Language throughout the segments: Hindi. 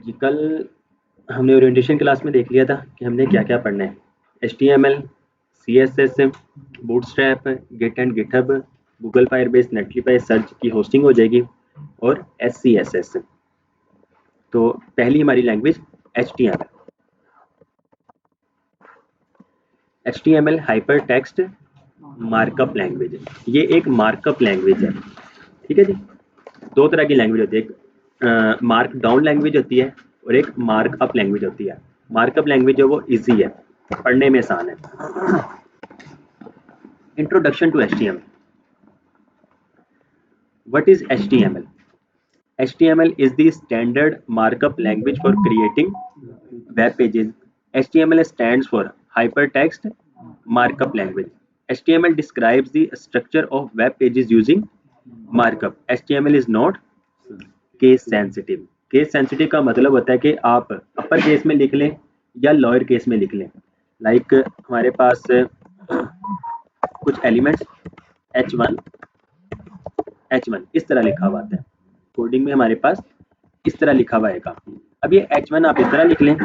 जी, कल हमने ओरिएंटेशन क्लास में देख लिया था कि हमने क्या-क्या पढ़ना है। HTML, CSS, Bootstrap, Git and GitHub, Google Firebase, Netlify, search की होस्टिंग हो जाएगी और SCSS। तो पहली हमारी language HTML। HTML hyper text markup language है। ये एक मार्कअप लैंग्वेज है। ठीक है जी। दो तरह की लैंग्वेज होती है, एक मार्क डाउन लैंग्वेज होती है और एक मार्कअप लैंग्वेज होती है। मार्कअप लैंग्वेज जो वो इजी है, पढ़ने में आसान है। Introduction to HTML। What is HTML? HTML is the standard markup language for creating web pages. HTML stands for Hypertext Markup Language. HTML describes the structure of web pages using markup. HTML is not case sensitive. Case sensitive का मतलब होता है कि आप अपर केस में लिख लें या लोअर केस में लिख लें। लाइक हमारे पास कुछ एलिमेंट्स H1 इस तरह लिखा हुआ आता है। कोडिंग में हमारे पास इस तरह लिखा हुआ आएगा। अब ये H1 आप इस तरह लिख लें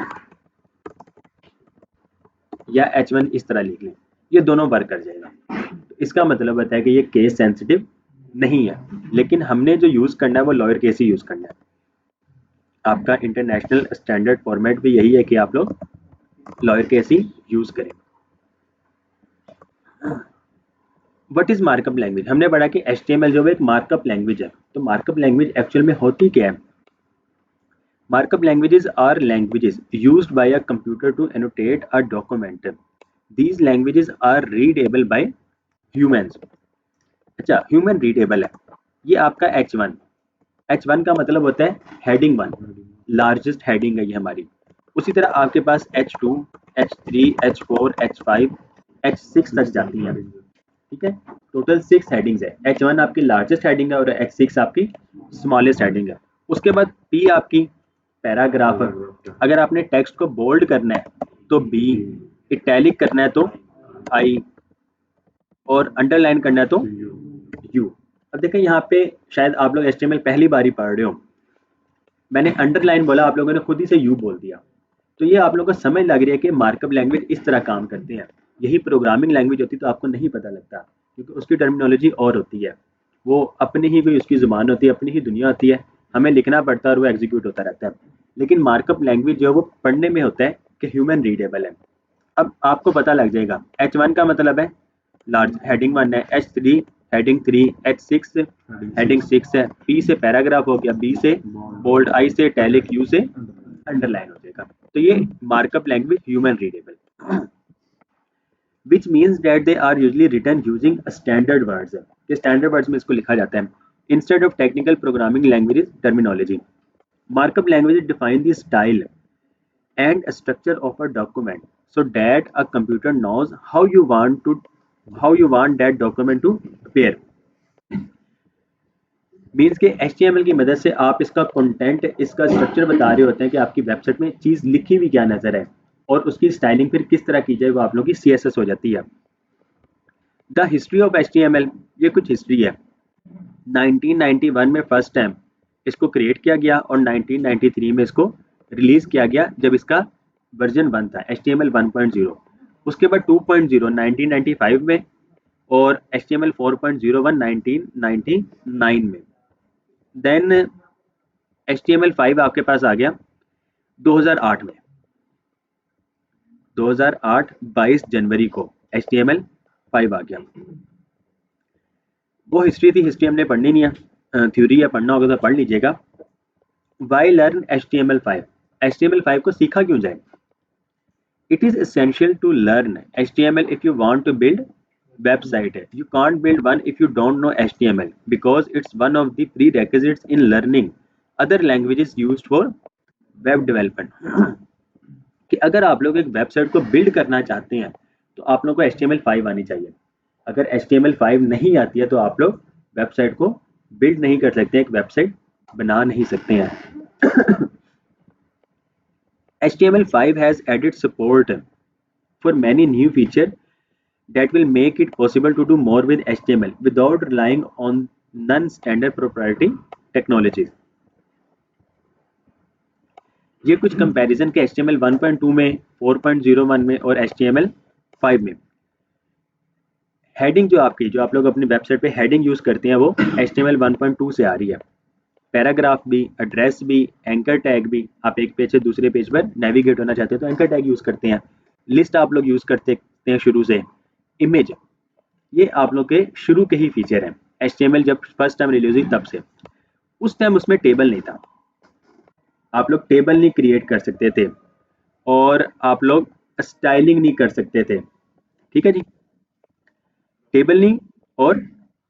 या H1 इस तरह लिख लें, ये दोनों वर्क कर जाएगा। तो इसका मतलब होता है कि ये केस सेंसिटिव नहीं है, लेकिन हमने जो यूज करना है वो लोअर केस ही यूज करना है। आपका इंटरनेशनल स्टैंडर्ड फॉर्मेट भी यही है कि आप लोग लोअर केस ही यूज करें। What is markup language? हमने पढ़ा कि HTML जो है एक मार्कअप लैंग्वेज है। तो मार्कअप लैंग्वेज एक्चुअल में होती क्या है? Markup languages are languages used by a computer to annotate a document. These languages are readable by humans. अच्छा, ह्यूमन रीडेबल है। ये आपका H1 का मतलब होता है हेडिंग 1, लार्जेस्ट हेडिंग है ये हमारी। उसी तरह आपके पास H2, H3, H4, H5, H6 तक जाती हैं। ठीक है, टोटल 6 हेडिंग्स है। H1 आपकी लार्जेस्ट हेडिंग है और H6 आपकी स्मॉलेस्ट हेडिंग है। उसके बाद P आपकी पैराग्राफ। अगर आपने टेक्स्ट को बोल्ड करना है तो B, इटैलिक करना है तो I और अंडरलाइन करना है तो U। अब देखें यहाँ पे शायद आप लोग HTML पहली बार ही पढ़ रहे हो, मैंने अंडरलाइन बोला, आप लोगों ने खुद ही से U बोल दिया। तो ये आप लोगों को समझ लग रही है कि मार्कअप लैंग्वेज इस तरह काम करते हैं। यही प्रोग्रामिंग लैंग्वेज होती तो आपको नहीं पता लगता, क्योंकि उसकी टर्मिनोलॉजी और होती है। वो अपनी ही कोई उसकी ज़ुबान होती है, अपनी ही दुनिया होती है, हमें लिखना पड़ता है और वो एग्जीक्यूट होता रहता है। लेकिन मार्कअप लैंग्वेज जो है वो पढ़ने में होता है कि ह्यूमन रीडेबल है। अब आपको पता लग जाएगा H1 का मतलब है लार्ज हेडिंग 1 है, H3 हेडिंग 3, H6 हेडिंग 6 है, P से पैराग्राफ हो गया, B से बोल्ड, I से इटैलिक, U से अंडरलाइन हो जाएगा। तो ये markup language human readable, which means that they are usually written using standard words। कि स्टैंडर्ड वर्ड्स में इसको लिखा जाता है instead of technical programming languages terminology। Markup languages define the style and structure of a document so that a computer knows how you want that document to appear। Means के HTML की मदद से आप इसका कंटेंट, इसका स्ट्रक्चर बता रहे होते हैं कि आपकी वेबसाइट में चीज़ लिखी हुई क्या नजर है और उसकी स्टाइलिंग फिर किस तरह की जाए, वो आप लोगों की CSS हो जाती है। द हिस्ट्री ऑफ HTML, ये कुछ हिस्ट्री है। 1991 में फर्स्ट टाइम इसको क्रिएट किया गया और 1993 में इसको रिलीज किया गया, जब इसका वर्जन 1 था HTML 1.0। उसके बाद 2.0 1995 में और HTML 4.01 1999 में। देन HTML 5 आपके पास आ गया 2008 में। 2008 22 जनवरी को HTML 5 आ गया। वो हिस्ट्री थी, हिस्ट्री हमने पढ़नी नहीं है, थ्योरी है, पढ़ना होगा तो पढ़ लीजिएगा। Y learn HTML 5? HTML 5 को सीखा क्यों जाए? It is essential to learn HTML if you want to build website। You can't build one if you don't know HTML because it's one of the prerequisites in learning other languages used for web development। कि अगर आप लोग एक वेबसाइट को बिल्ड करना चाहते हैं तो आप लोगों को HTML 5 आनी चाहिए। अगर HTML 5 नहीं आती है तो आप लोग वेबसाइट को बिल्ड नहीं कर सकते, एक वेबसाइट बना नहीं सकते हैं। HTML 5 has added support for many new features that will make it possible to do more with HTML without relying on non-standard proprietary technologies। ये कुछ कंपैरिजन के HTML 1.2 में, 4.01 में और HTML 5 में। हेडिंग जो आप लोग अपनी वेबसाइट पे हेडिंग यूज करते हैं वो HTML 1.2 से आ रही है। पैराग्राफ भी, एड्रेस भी, एंकर टैग भी, आप एक पेज से दूसरे पेज पर नेविगेट होना चाहते हो तो एंकर टैग यूज करते हैं। लिस्ट आप लोग यूज करते हैं शुरू से। इमेज, ये आप लोग के शुरू के ही फीचर हैं। HTML जब फर्स्ट टाइम रिलीज हुई तब से, उस टाइम उसमें टेबल नहीं था, आप लोग टेबल नहीं क्रिएट कर सकते थे और आप लोग स्टाइलिंग नहीं कर सकते थे। ठीक है जी, टेबल नहीं और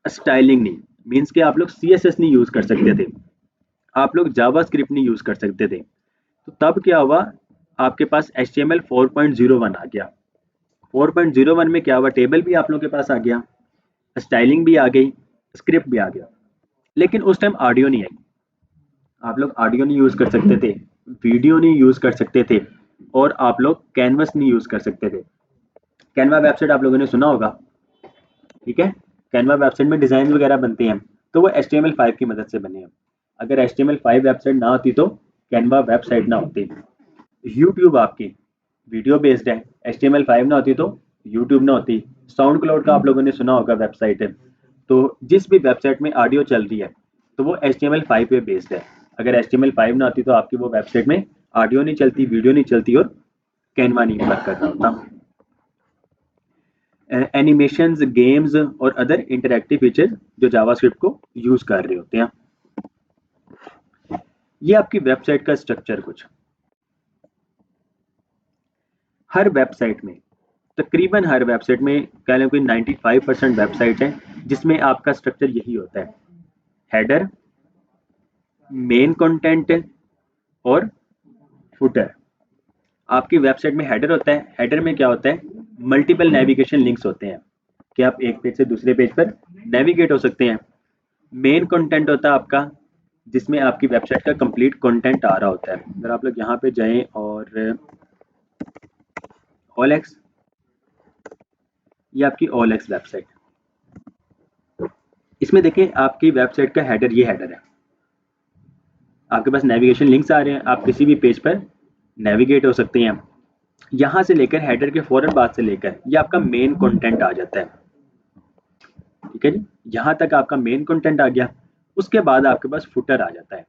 स्टाइलिंग नहीं मीन्स के आप लोग CSS नहीं यूज कर सकते थे, आप लोग जावास्क्रिप्ट नहीं यूज कर सकते थे। तो तब क्या हुआ, आपके पास HTML 4.01 आ गया। 4.01 में क्या हुआ, टेबल भी आप लोगों के पास आ गया, स्टाइलिंग भी आ गई, स्क्रिप्ट भी आ गया। लेकिन उस टाइम ऑडियो नहीं आई, आप लोग ऑडियो नहीं यूज कर सकते थे, वीडियो नहीं यूज कर सकते थे और आप लोग कैनवस नहीं यूज कर सकते थे। कैनवा वेबसाइट आप लोगों ने सुना होगा, ठीक है। कैनवा वेबसाइट में डिजाइन वगैरह बनते हैं तो वो HTML 5 की मदद से बने हैं। अगर HTML 5 वेबसाइट ना होती तो कैनवा वेबसाइट ना होती। यूट्यूब आपकी वीडियो बेस्ड है, HTML 5 ना होती तो यूट्यूब ना होती। साउंड क्लाउड का आप लोगों ने सुना होगा वेबसाइट है, तो जिस भी वेबसाइट में ऑडियो चल रही है तो वो HTML 5 पे बेस्ड है। अगर HTML 5 ना आती तो आपकी वो वेबसाइट में ऑडियो नहीं चलती, वीडियो नहीं चलती और कैनवा नहीं वर्क कर रहा होता। एनिमेशंस, गेम्स और अदर इंटरैक्टिव फीचर जो जावास्क्रिप्ट को यूज कर रहे होते हैं। ये आपकी वेबसाइट का स्ट्रक्चर कुछ। हर वेबसाइट में, तकरीबन हर वेबसाइट में कह लें कोई 95% वेबसाइट है जिसमें आपका स्ट्रक्चर यही होता है। हेडर, मेन कंटेंट और फुटर। आपकी वेबसाइट में हेडर होता है, हेडर में क्या होता है, मल्टीपल नेविगेशन लिंक्स होते हैं कि आप एक पेज से दूसरे पेज पर नेविगेट हो सकते हैं। मेन कंटेंट होता है आपका जिसमें आपकी वेबसाइट का कंप्लीट कंटेंट आ रहा होता है। अगर आप लोग यहाँ पे जाएं और OLX, ये आपकी OLX वेबसाइट, इसमें देखें आपकी वेबसाइट का हेडर, ये हेडर है, आपके पास नेविगेशन लिंक्स आ रहे हैं, आप किसी भी पेज पर नेविगेट हो सकते हैं। यहाँ से लेकर हेडर के फौरन बाद से लेकर ये आपका मेन कंटेंट आ जाता है। ठीक है जी, यहाँ तक आपका मेन कंटेंट आ गया। उसके बाद आपके पास फुटर आ जाता है।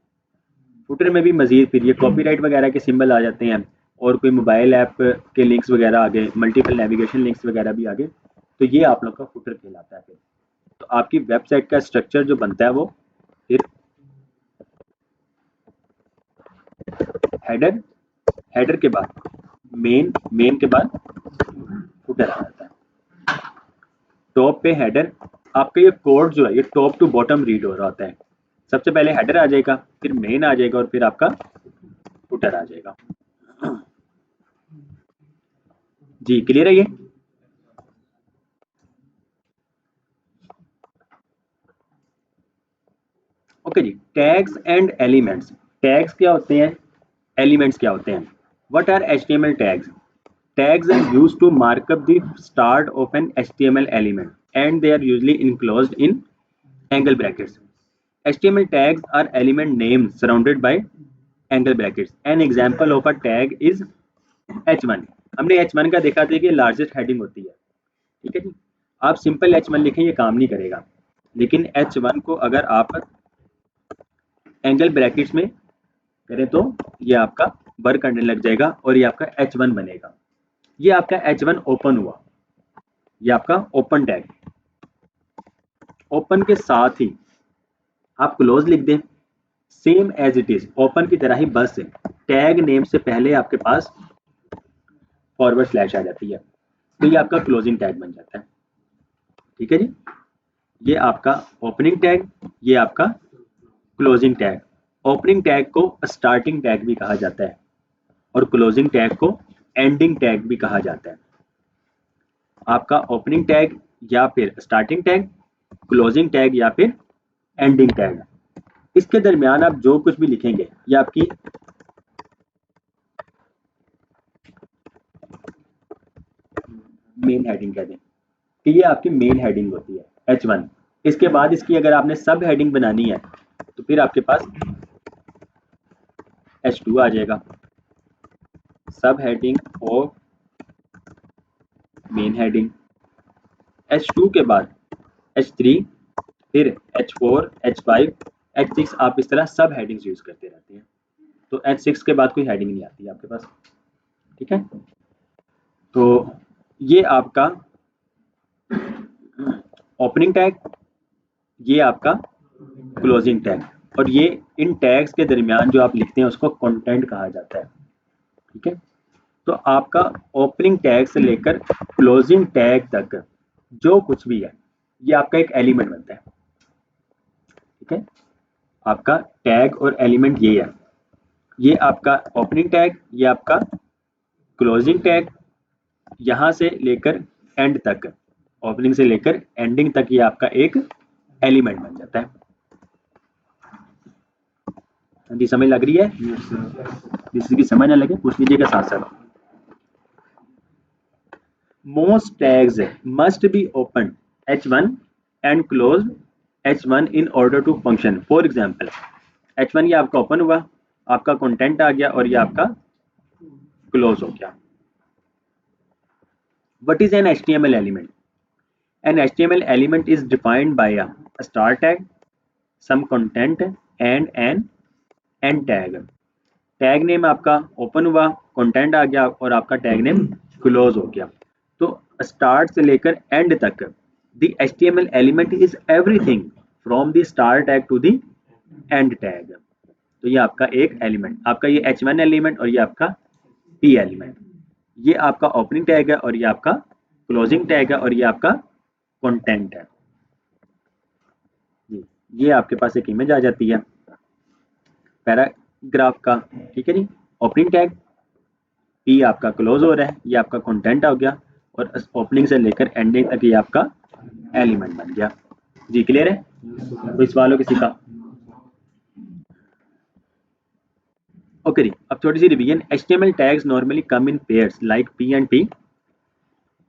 फुटर में भी मजीद फिर ये कॉपीराइट वगैरह के सिंबल आ जाते हैं और कोई मोबाइल ऐप के लिंक्स वगैरह आ गए, मल्टीपल नेविगेशन लिंक्स वगैरह भी आ गए, तो ये आप लोग का फुटर कहलाता है। फिर तो आपकी वेबसाइट का स्ट्रक्चर जो बनता है वो फिर हेडर, हेडर के बाद मेन, मेन के बाद फुटर आ जाता है। टॉप पे हेडर, आपका ये कोड जो है ये टॉप टू बॉटम रीड हो रहा होता है। सबसे पहले हेडर आ जाएगा, फिर मेन आ जाएगा और फिर आपका फुटर आ जाएगा। जी क्लियर है ये? ओके जी, टैग्स एंड एलिमेंट्स। टैग्स क्या होते हैं, एलिमेंट्स क्या होते हैं? What are HTML tags? Tags are used to mark up the start of an HTML element and they are usually enclosed in angle brackets. HTML tags are element names surrounded by angle brackets. An example of a tag is H1. हमने H1 का देखा था कि लार्जेस्ट हेडिंग होती है, ठीक है जी। आप सिंपल H1 लिखें ये काम नहीं करेगा, लेकिन H1 को अगर आप एंगल ब्रैकेट्स में करें तो ये आपका वर्क करने लग जाएगा और ये आपका H1 बनेगा। ये आपका H1 ओपन हुआ, ये आपका ओपन टैग। ओपन के साथ ही आप क्लोज लिख दें, same as it is open की तरह ही, बस टैग नेम से पहले आपके पास फॉरवर्ड स्लैश आ जाती है, तो ये आपका क्लोजिंग टैग बन जाता है। ठीक है जी, ये आपका ओपनिंग टैग, ये आपका क्लोजिंग टैग। ओपनिंग टैग को स्टार्टिंग टैग भी कहा जाता है और क्लोजिंग टैग को एंडिंग टैग भी कहा जाता है। आपका ओपनिंग टैग या फिर स्टार्टिंग टैग, क्लोजिंग टैग या फिर एंडिंग टैग, इसके दरमियान आप जो कुछ भी लिखेंगे ये आपकी मेन हेडिंग कह दें कि ये आपकी मेन हेडिंग होती है H1। इसके बाद इसकी अगर आपने सब हेडिंग बनानी है तो फिर आपके पास H2 आ जाएगा। सब heading of main heading, H2 के बाद H3, फिर H4, H5, H6, आप इस तरह सब हेडिंग्स यूज करते रहते हैं। तो H6 के बाद कोई हेडिंग नहीं आती आपके पास, ठीक है। तो ये आपका ओपनिंग टैग, ये आपका क्लोजिंग टैग, और ये इन टैग्स के दरमियान जो आप लिखते हैं उसको कंटेंट कहा जाता है, ठीक है। तो आपका ओपनिंग टैग से लेकर क्लोजिंग टैग तक जो कुछ भी है ये आपका एक एलिमेंट बनता है, ठीक है। आपका टैग और एलिमेंट ये है, ये आपका ओपनिंग टैग, ये आपका क्लोजिंग टैग, यहां से लेकर एंड तक, ओपनिंग से लेकर एंडिंग तक ये आपका एक एलिमेंट बन जाता है। जी समझ लग रही है? जिसकी की समझ ना लगे पूछ लीजिएगा साथ साथ। Most tags must be opened H1 and closed H1 in order to function. For example, H1 ये आपका ओपन हुआ, आपका कंटेंट आ गया, और ये आपका क्लोज हो गया। What is an HTML element? An HTML element is defined by a start tag, some content and an end tag. Tag name आपका ओपन हुआ, कंटेंट आ गया, और आपका टैग नेम क्लोज हो गया। तो स्टार्ट से लेकर एंड तक the HTML element is everything from the start tag to the end tag. तो ये आपका एक एलिमेंट, आपका ये H1 एलिमेंट और ये आपका P एलिमेंट, ये आपका ओपनिंग टैग है और ये आपका क्लोजिंग टैग है और ये आपका कंटेंट है। ये आपके पास एक इमेज आ जाती है पैराग्राफ का, ठीक है जी। ओपनिंग टैग, P आपका क्लोज हो रहा है, ये आपका कंटेंट हो गया, और ओपनिंग से लेकर एंडिंग तक ये आपका एलिमेंट बन गया। जी क्लियर है? कोई सवाल हो किसी का? ओके जी, अब छोटी सी revision. HTML tags normally come in pairs like P and T.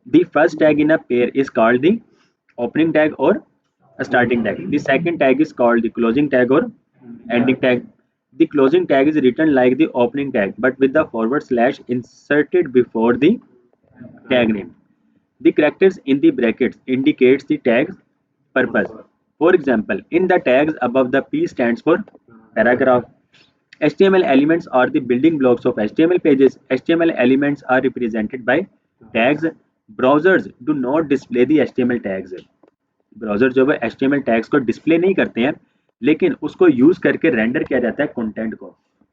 The first tag in a pair is called the opening tag or starting tag. The second tag is called the closing tag or ending tag. The closing tag is written like the opening tag but with the forward slash inserted before the tag name. The characters in the brackets indicates the tag's purpose. For example, in the tags above, the P stands for paragraph. HTML elements are the building blocks of HTML pages. HTML elements are represented by tags. Browsers do not display the HTML tags. Browser जो है HTML टैग्स को डिस्प्ले नहीं करते हैं, लेकिन उसको यूज करके रेंडर किया जाता है कंटेंट को।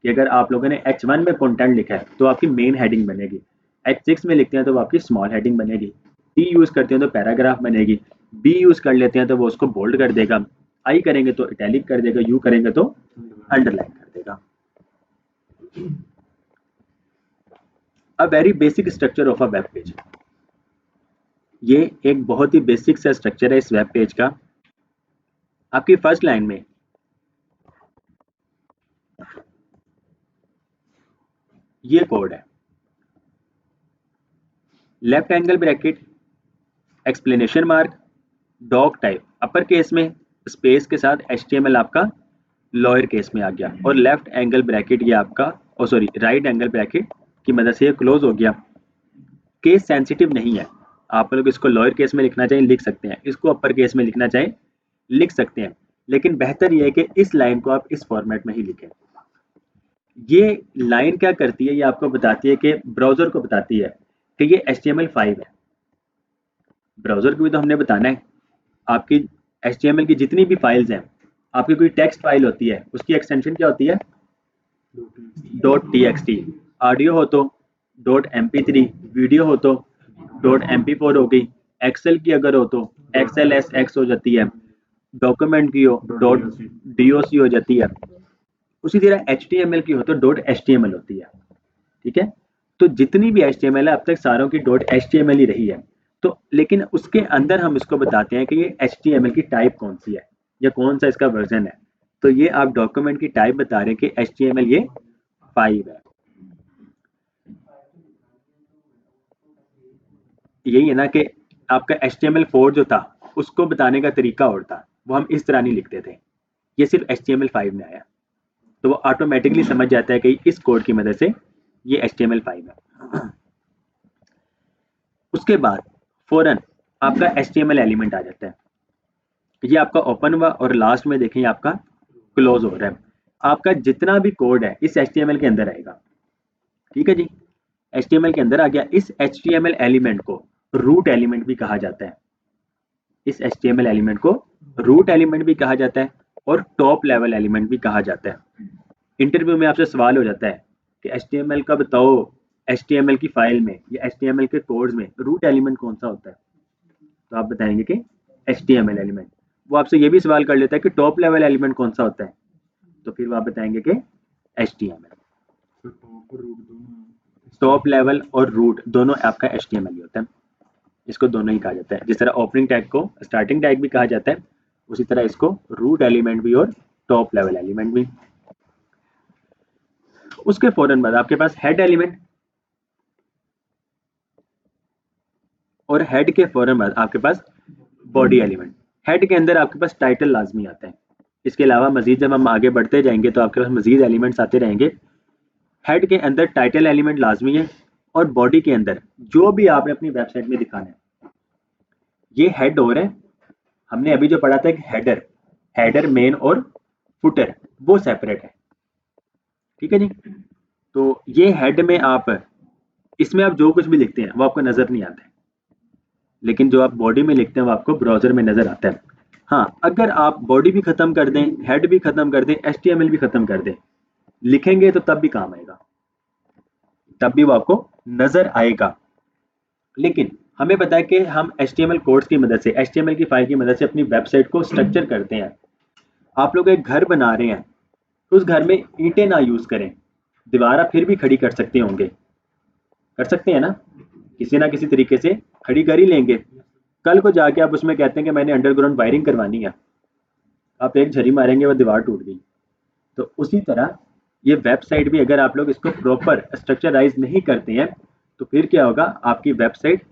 कि अगर आप लोगों ने H1 में कंटेंट लिखा है तो आपकी मेन हेडिंग बनेगी, H6 में लिखते हैं तो वो आपकी स्मॉल हेडिंग बनेगी, P यूज करते हैं तो पैराग्राफ बनेगी, B यूज कर लेते हैं तो वो उसको बोल्ड कर देगा, I करेंगे तो इटैलिक कर देगा, U करेंगे तो अंडरलाइन कर देगा। A very basic structure of a web page, ये एक बहुत ही बेसिक सा स्ट्रक्चर है इस वेब पेज का। आपकी फर्स्ट लाइन में ये कोड है, left angle bracket, explanation mark, doctype upper case में, स्पेस के साथ HTML आपका लोअर केस में आ गया, और लेफ्ट एंगल ब्रैकेट ये आपका राइट एंगल ब्रैकेट की मदद से ये क्लोज हो गया। केस सेंसिटिव नहीं है, आप लोग इसको लोअर केस में लिखना चाहें लिख सकते हैं, इसको अपर केस में लिखना चाहें लिख सकते हैं, लेकिन बेहतर ये है कि इस लाइन को आप इस फॉर्मेट में ही लिखें। ये लाइन क्या करती है, ये आपको बताती है कि ब्राउजर को बताती है कि ये HTML5 है। ब्राउजर को भी तो हमने बताना है, आपकी HTML की जितनी भी फाइल्स हैं, आपकी कोई टेक्स्ट फाइल होती है उसकी एक्सटेंशन क्या होती है, .txt, ऑडियो हो तो .mp3, वीडियो हो तो .mp4 हो गई, एक्सेल की अगर हो तो XLSX हो जाती है, डॉक्यूमेंट की हो .doc हो जाती है, उसी तरह HTML की हो तो .html होती है, ठीक है। तो जितनी भी HTML है अब तक सारों की .html ही रही है, तो लेकिन उसके अंदर हम इसको बताते हैं कि ये HTML की टाइप कौन सी है या कौन सा इसका वर्जन है। तो ये आप डॉक्यूमेंट की टाइप बता रहे हैं कि HTML ये 5 है। यही है ना कि आपका HTML4 जो था उसको बताने का तरीका और था, वो हम इस तरह नहीं लिखते थे, ये सिर्फ HTML5 में आया, तो वो ऑटोमेटिकली समझ जाता है कि इस कोड की मदद से ये HTML5 है। उसके बाद फौरन आपका HTML एलिमेंट आ जाता है। ये आपका ओपन हुआ और लास्ट में देखें आपका क्लोज हो रहा है। आपका जितना भी कोड है इस HTML के अंदर आएगा। ठीक है जी, HTML के अंदर आ गया। इस HTML एलिमेंट को रूट एलिमेंट भी कहा जाता है। इस HTML एलिमेंट को रूट एलिमेंट भी कहा जाता है और टॉप लेवल एलिमेंट भी कहा जाता है। इंटरव्यू में आपसे सवाल हो जाता है कि HTML का बताओ, HTML की फाइल में या HTML के कोड्स में रूट एलिमेंट कौन सा होता है, तो आप बताएंगे कि HTML एलिमेंट। वो आपसे ये भी सवाल कर लेता है कि टॉप लेवल एलिमेंट कौन सा होता है, तो फिर वो आप बताएंगे कि HTML। टॉप लेवल और रूट दोनों आपका HTML ही होता है। इसको दोनों ही कहा जाता है। जिस तरह ओपनिंग टैग को स्टार्टिंग टैग भी कहा जाता है, उसी तरह इसको रूट एलिमेंट भी और टॉप लेवल एलिमेंट भी। उसके फौरन बाद आपके पास हेड एलिमेंट, और हेड के फौरन बाद आपके पास बॉडी एलिमेंट। हेड के अंदर आपके पास टाइटल लाजमी आता है। इसके अलावा मजीद जब हम आगे बढ़ते जाएंगे तो आपके पास मजीद एलिमेंट्स आते रहेंगे। हेड के अंदर टाइटल एलिमेंट लाजमी है, और बॉडी के अंदर जो भी आपने अपनी वेबसाइट में दिखाना है, ये हेड हो रहा है। हमने अभी जो पढ़ा था एक हेडर, हेडर मेन और फुटर वो सेपरेट है। ठीक है जी, तो ये हेड में आप, इसमें आप जो कुछ भी लिखते हैं वो आपको नजर नहीं आता है, लेकिन जो आप बॉडी में लिखते हैं वो आपको ब्राउजर में नजर आता है। हाँ, अगर आप बॉडी भी खत्म कर दें, हेड भी खत्म कर दें, HTML भी खत्म कर दें, लिखेंगे तो तब भी काम आएगा, तब भी वो आपको नजर आएगा। लेकिन हमें पता है कि हम HTML कोड्स की मदद से, HTML की फाइल की मदद से अपनी वेबसाइट को स्ट्रक्चर करते हैं। आप लोग एक घर बना रहे हैं तो उस घर में ईंटें ना यूज करें, दीवार आप फिर भी खड़ी कर सकते होंगे, कर सकते हैं ना, किसी ना किसी तरीके से खड़ी कर ही लेंगे। कल को जाके आप उसमें कहते हैं कि मैंने अंडरग्राउंड वायरिंग करवानी है, आप एक झरी मारेंगे वो दीवार टूट गई। तो उसी तरह ये वेबसाइट भी, अगर आप लोग इसको प्रॉपर स्ट्रक्चराइज नहीं करते हैं तो फिर क्या होगा, आपकी वेबसाइट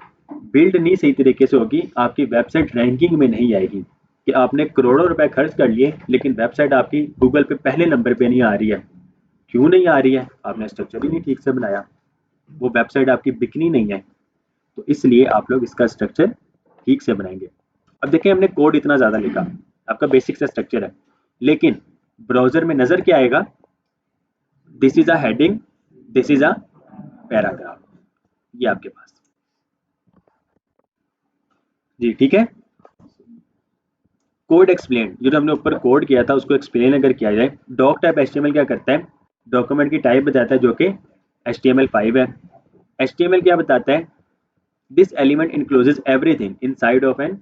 बिल्ड नहीं सही तरीके से होगी, आपकी वेबसाइट रैंकिंग में नहीं आएगी। कि आपने करोड़ों रुपए खर्च कर लिए लेकिन वेबसाइट आपकी गूगल पे पहले नंबर पे नहीं आ रही है। क्यों नहीं आ रही है? आपने स्ट्रक्चर ही नहीं ठीक से बनाया, वो वेबसाइट आपकी बिकनी नहीं है। तो इसलिए आप लोग इसका स्ट्रक्चर ठीक से बनाएंगे। अब देखिए, हमने कोड इतना ज़्यादा लिखा, आपका बेसिक सा स्ट्रक्चर है, लेकिन ब्राउजर में नज़र क्या आएगा, this is a heading, this is a paragraph, ये आपके पास। जी ठीक है। कोड एक्सप्लेन, जो हमने ऊपर कोड किया था उसको एक्सप्लेन अगर किया जाए, डॉक टाइप HTML क्या करता है, डॉक्यूमेंट की टाइप बताता है जो कि HTML5 है। HTML क्या बताता है, this element includes everything inside of an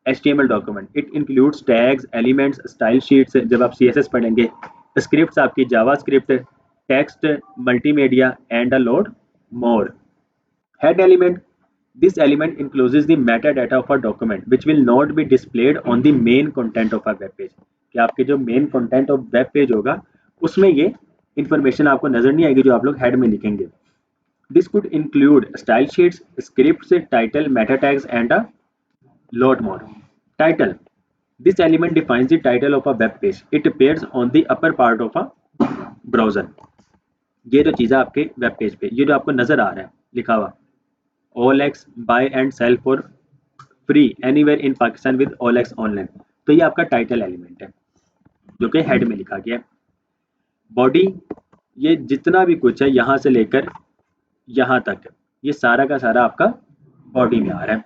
HTML document. It includes tags, elements, style sheets, जब आप CSS पढ़ेंगे, स्क्रिप्ट्स आपकी JavaScript, text, multimedia and a load more. Head element, this element encloses the metadata of a document which will not be displayed on the main content of a web page। कि आपके जो main content of web page होगा उसमें ये इंफॉर्मेशन आपको नजर नहीं आएगी जो आप लोग हेड में लिखेंगे। This could include style sheets, scripts, title, Meta tags and a lot more. Title, this element defines the title of a web page. It appears on the upper part of a browser। ये जो चीज़ है आपके वेब पेज पे, ये जो आपको नजर आ रहा है लिखा हुआ, OLX buy and sell for free anywhere in Pakistan with OLX online, तो ये आपका टाइटल एलिमेंट है जो कि हेड में लिखा गया है। बॉडी, ये जितना भी कुछ है यहाँ से लेकर यहाँ तक, ये सारा का सारा आपका बॉडी में आ रहा है।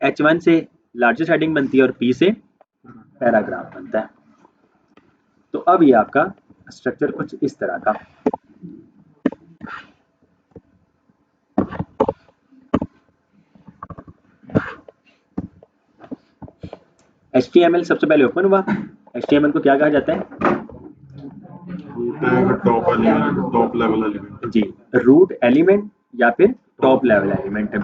H1 से लार्जेस्ट हेडिंग बनती है और P से पैराग्राफ बनता है। तो अब ये आपका स्ट्रक्चर कुछ इस तरह का। HTML सबसे पहले ओपन हुआ। HTML को क्या कहा जाता है? Top level element. जी, रूट एलिमेंट या फिर टॉप लेवल एलिमेंट।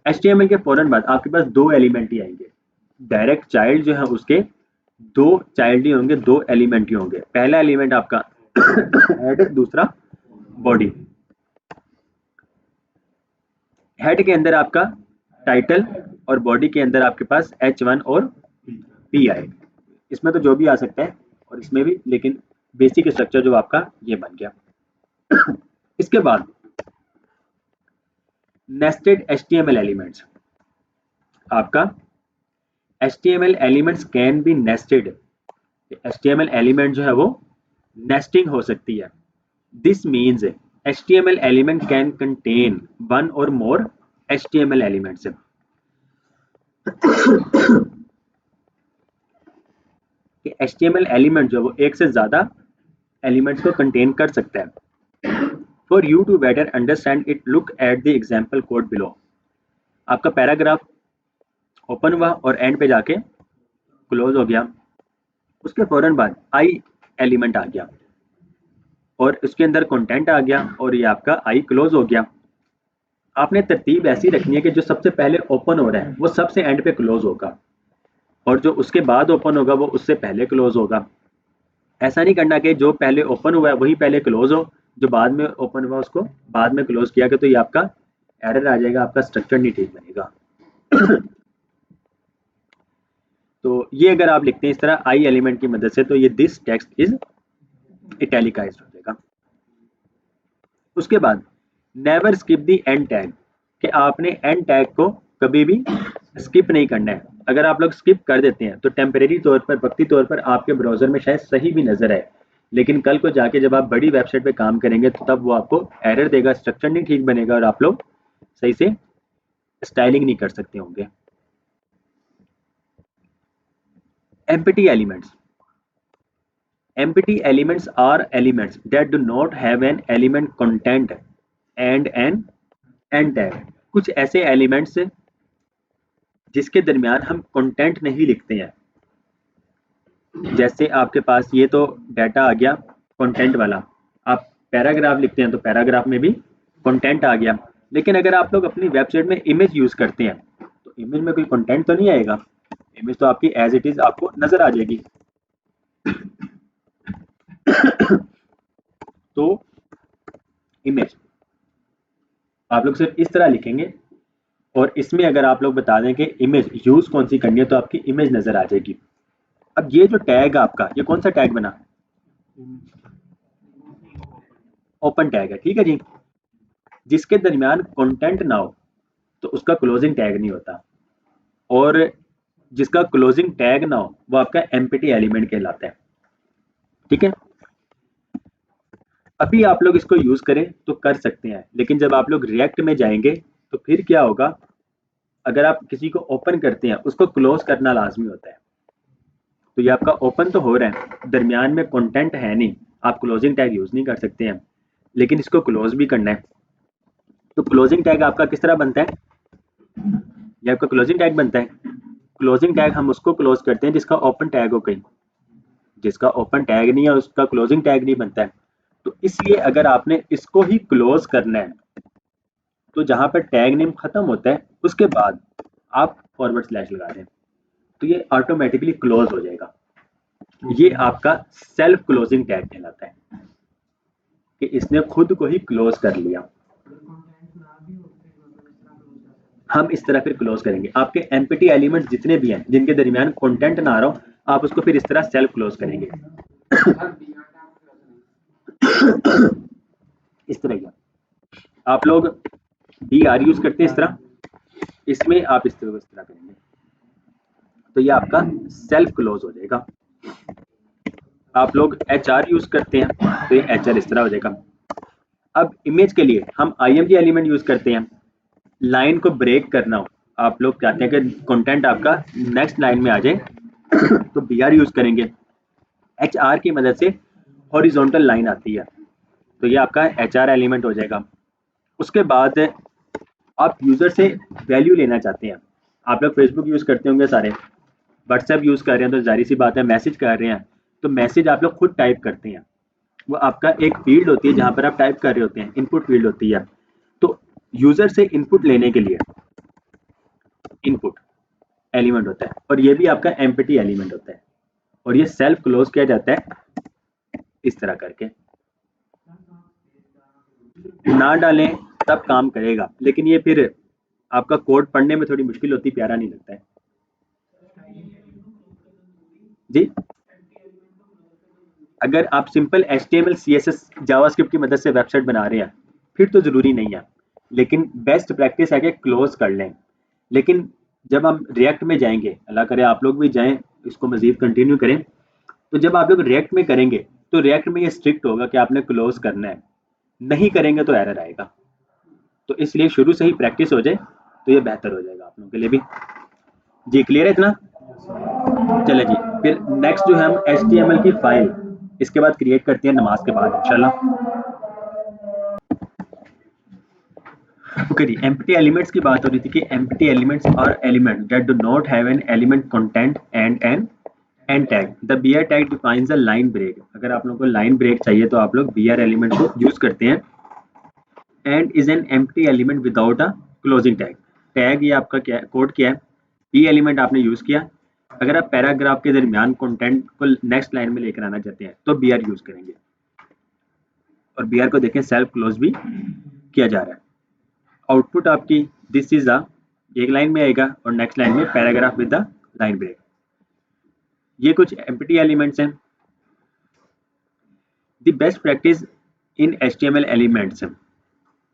HTML के फौरन बाद आपके पास दो एलिमेंट ही आएंगे। डायरेक्ट चाइल्ड जो है उसके दो चाइल्ड ही होंगे, दो एलिमेंट ही होंगे। पहला एलिमेंट आपका हेड, दूसरा बॉडी। हेड के अंदर आपका टाइटल और बॉडी के अंदर आपके पास H1 और P आएगा। इसमें तो जो भी आ सकता है और इसमें भी, लेकिन बेसिक स्ट्रक्चर जो आपका ये बन गया। इसके बाद नेस्टेड HTML एलिमेंट्स, आपका HTML elements can be nested, HTML element जो है वो नेस्टिंग हो सकती है। This means HTML element can contain one और मोर HTML एलिमेंट्स। कि HTML एलिमेंट जो वो एक से ज्यादा एलिमेंट्स को कंटेन कर सकता है। For you to better understand it, look at the example code below. आपका पैराग्राफ ओपन हुआ और एंड पे जाके क्लोज हो गया, उसके फौरन बाद आई एलिमेंट आ गया और उसके अंदर कंटेंट आ गया और ये आपका आई क्लोज हो गया। आपने तरतीब ऐसी रखनी है कि जो सबसे पहले ओपन हो रहा है वो सबसे एंड पे क्लोज होगा और जो उसके बाद ओपन होगा वो उससे पहले क्लोज होगा। ऐसा नहीं करना कि जो पहले ओपन हुआ है वही पहले क्लोज हो, जो बाद में ओपन हुआ उसको बाद में क्लोज किया गया, तो ये आपका एरर आ जाएगा, आपका स्ट्रक्चर नहीं ठीक बनेगा। तो ये अगर आप लिखते हैं इस तरह आई एलिमेंट की मदद से, तो ये दिस टेक्स्ट इज इटैलिकाइज्ड हो जाएगा। उसके बाद never skip the end tag, कि आपने एंड टैग को कभी भी स्किप नहीं करना है। अगर आप लोग स्किप कर देते हैं तो टेम्परेरी तौर पर, वक्ती तौर पर आपके ब्राउजर में शायद सही भी नजर आए, लेकिन कल को जाके जब आप बड़ी वेबसाइट पे काम करेंगे तो तब वो आपको एरर देगा, स्ट्रक्चर नहीं ठीक बनेगा और आप लोग सही से स्टाइलिंग नहीं कर सकते होंगे। Empty elements, empty elements are elements that do not have an element content and an end tag। कुछ ऐसे एलिमेंट्स जिसके दरमियान हम कंटेंट नहीं लिखते हैं, जैसे आपके पास ये तो डाटा आ गया कंटेंट वाला, आप पैराग्राफ लिखते हैं तो पैराग्राफ में भी कंटेंट आ गया। लेकिन अगर आप लोग अपनी वेबसाइट में इमेज यूज करते हैं तो इमेज में कोई कंटेंट तो नहीं आएगा, इमेज तो आपकी एज इट इज आपको नजर आ जाएगी। तो इमेज आप लोग सिर्फ इस तरह लिखेंगे और इसमें अगर आप लोग बता दें कि इमेज यूज कौन सी करनी है तो आपकी इमेज नजर आ जाएगी। अब ये जो टैग आपका, ये कौन सा टैग बना, ओपन टैग है, ठीक है जी। जिसके दरमियान कंटेंट ना हो तो उसका क्लोजिंग टैग नहीं होता, और जिसका क्लोजिंग टैग ना हो वो आपका एम्प्टी एलिमेंट कहलाता है, ठीक है। अभी आप लोग इसको यूज करें तो कर सकते हैं, लेकिन जब आप लोग रिएक्ट में जाएंगे तो फिर क्या होगा, अगर आप किसी को ओपन करते हैं उसको क्लोज करना लाजमी होता है। तो ये आपका ओपन तो हो रहा है, दरमियान में कंटेंट है नहीं, आप क्लोजिंग टैग यूज नहीं कर सकते हैं, लेकिन इसको क्लोज भी करना है। तो क्लोजिंग टैग आपका किस तरह बनता है, ये आपका क्लोजिंग टैग बनता है। क्लोजिंग टैग हम उसको क्लोज करते हैं जिसका ओपन टैग हो, कहीं जिसका ओपन टैग नहीं है उसका क्लोजिंग टैग नहीं बनता है। तो इसलिए अगर आपने इसको ही क्लोज करना है तो जहां पर टैग नेम खत्म होता है उसके बाद आप फॉरवर्ड स्लैश लगा दें तो ये ऑटोमेटिकली क्लोज हो जाएगा। ये आपका सेल्फ क्लोजिंग टैग कहलाता है कि इसने खुद को ही क्लोज कर लिया। हम इस तरह फिर क्लोज करेंगे, आपके एम्प्टी एलिमेंट्स जितने भी हैं जिनके दरमियान कंटेंट ना आ रहा हो, आप उसको फिर इस तरह सेल्फ क्लोज करेंगे। इस तरह का आप लोग DR यूज करते हैं इस तरह, इसमें आप इस तरह करेंगे तो ये आपका सेल्फ क्लोज हो जाएगा। आप लोग HR यूज करते हैं तो ये HR इस तरह हो जाएगा। अब इमेज के लिए हम IMG एलिमेंट यूज करते हैं, लाइन को ब्रेक करना हो, आप लोग चाहते हैं कि कंटेंट आपका नेक्स्ट लाइन में आ जाए तो BR यूज करेंगे। HR की मदद से हॉरिजॉन्टल लाइन आती है तो ये आपका HR एलिमेंट हो जाएगा। उसके बाद आप यूजर से वैल्यू लेना चाहते हैं, आप लोग फेसबुक यूज करते होंगे सारे, व्हाट्सएप यूज कर रहे हैं तो जाहिर सी बात है मैसेज कर रहे हैं, तो मैसेज आप लोग खुद टाइप करते हैं, वो आपका एक फील्ड होती है जहां पर आप टाइप कर रहे होते हैं, इनपुट फील्ड होती है। तो यूजर से इनपुट लेने के लिए इनपुट एलिमेंट होता है और ये भी आपका एम्प्टी एलिमेंट होता है और ये सेल्फ क्लोज किया जाता है इस तरह करके। ना डालें तब काम करेगा, लेकिन ये फिर आपका कोड पढ़ने में थोड़ी मुश्किल होती, प्यारा नहीं लगता है जी। अगर आप सिंपल HTML CSS जावास्क्रिप्ट की मदद से वेबसाइट बना रहे हैं फिर तो जरूरी नहीं है, लेकिन बेस्ट प्रैक्टिस है कि क्लोज कर लें। लेकिन जब हम रिएक्ट में जाएंगे, अल्लाह करे आप लोग भी जाएं, इसको मजीद कंटिन्यू करें, तो जब आप लोग रिएक्ट में करेंगे तो रिएक्ट में ये स्ट्रिक्ट होगा कि आपने क्लोज करना है, नहीं करेंगे तो एरर आएगा। तो इसलिए शुरू से ही प्रैक्टिस हो जाए तो ये बेहतर हो जाएगा आप लोगों के लिए भी। जी क्लियर है इतना? चले जी, फिर नेक्स्ट जो है हम HTML की फाइल इसके बाद क्रिएट करते हैं नमाज के बाद इंशाल्लाह। ओके जी, एम्प्टी एलिमेंट्स की बात हो रही थी कि empty elements are element that do not have an element content and an end tag. The BR tag defines the line break. अगर आप लोगों को लाइन ब्रेक चाहिए तो आप लोग बीआर एलिमेंट को यूज करते हैं। And is an empty element without a closing tag. Tag ये आपका क्या कोड क्या है, पी एलिमेंट आपने यूज किया। अगर आप पैराग्राफ के दरमियान कंटेंट को नेक्स्ट लाइन में लेकर आना चाहते हैं तो बीआर यूज करेंगे। और बीआर को देखें सेल्फ क्लोज भी किया जा रहा है। आउटपुट आपकी दिस इज अ, एक लाइन में आएगा और नेक्स्ट लाइन में paragraph with the line break. ये कुछ एम्प्टी एलिमेंट्स हैं। The best practice in HTML elements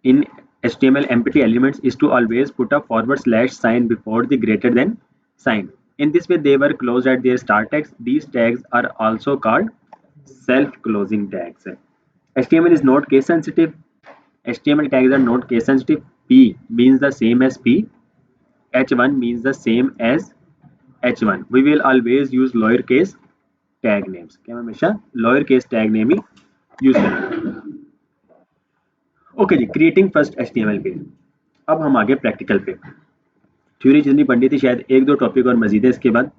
in HTML empty elements is to always put a forward slash sign before the greater than sign. In this way they were closed at their start tags. These tags are also called self-closing tags. HTML is not case sensitive. HTML tags are not case sensitive. P means the same as P. H1 means the same as H1. We will always use lowercase tag names. क्या हम हमेशा lowercase tag name ही यूज करेंगे। ओके जी, क्रिएटिंग फर्स्ट HTML पेज। अब हम आगे प्रैक्टिकल पे। थ्योरी जितनी पढ़नी थी शायद एक दो टॉपिक और मजीद है इसके बाद,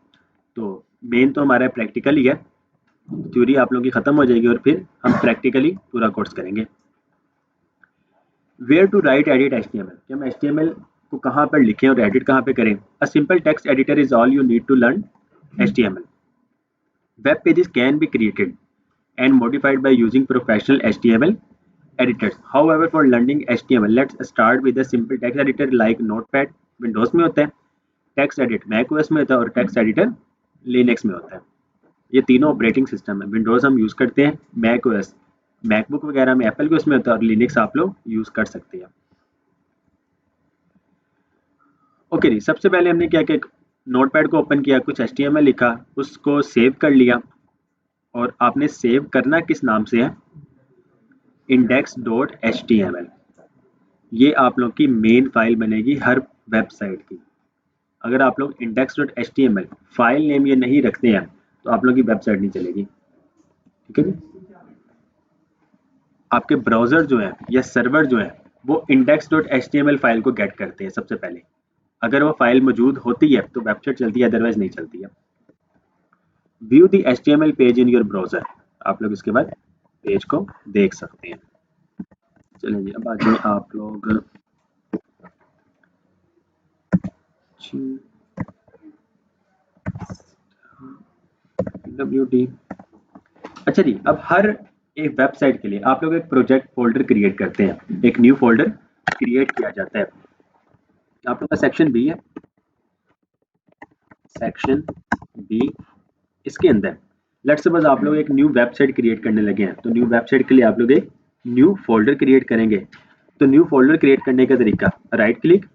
तो मेन तो हमारा प्रैक्टिकल ही है। थ्योरी आप लोगों की खत्म हो जाएगी और फिर हम प्रैक्टिकली पूरा कोर्स करेंगे। Where to write edit HTML, कि हम HTML को कहाँ पर लिखें और एडिट कहाँ पे करें। A simple text editor is all you need to learn HTML. Web pages can be created and modified by using professional HTML editors. However, for learning HTML, let's start with a simple text editor like Notepad. Windows में होता है टेक्स्ट एडिट, macOS में होता है और टेक्स्ट एडिटर लिनक्स में होता है। ये तीनों ऑपरेटिंग सिस्टम है। विंडोज हम यूज करते हैं, macOS मैकबुक वगैरह में एप्पल के उसमें होता है और लिनक्स आप लोग यूज कर सकते हैं। ओके जी, सबसे पहले हमने क्या किया, नोटपैड को ओपन किया, कुछ HTML लिखा, उसको सेव कर लिया। और आपने सेव करना किस नाम से है, index.html। ये आप लोग की मेन फाइल बनेगी हर वेबसाइट की। अगर आप लोग index.html फाइल नेम ये नहीं रखते हैं तो आप लोग की वेबसाइट नहीं चलेगी। ठीक है जी, आपके ब्राउजर जो है या सर्वर जो है वो index.html फाइल को गेट करते हैं सबसे पहले। अगर वो फाइल मौजूद होती है तो वेबसाइट चलती है, अदरवाइज नहीं चलती है। View the HTML page in your browser, आप लोग इसके बाद पेज को देख सकते हैं। चलिए अब आ जाए आप लोग WD। अच्छा जी, अब हर एक वेबसाइट के लिए आप लोग एक प्रोजेक्ट फोल्डर क्रिएट करते हैं, एक न्यू फोल्डर क्रिएट किया जाता है। आप लोग का सेक्शन बी है, सेक्शन बी, इसके अंदर लेट्स सपोज आप लोग एक न्यू वेबसाइट क्रिएट करने लगे हैं, तो न्यू वेबसाइट के लिए आप लोग एक न्यू फोल्डर क्रिएट करेंगे। तो न्यू फोल्डर क्रिएट करने का तरीका, राइट क्लिक,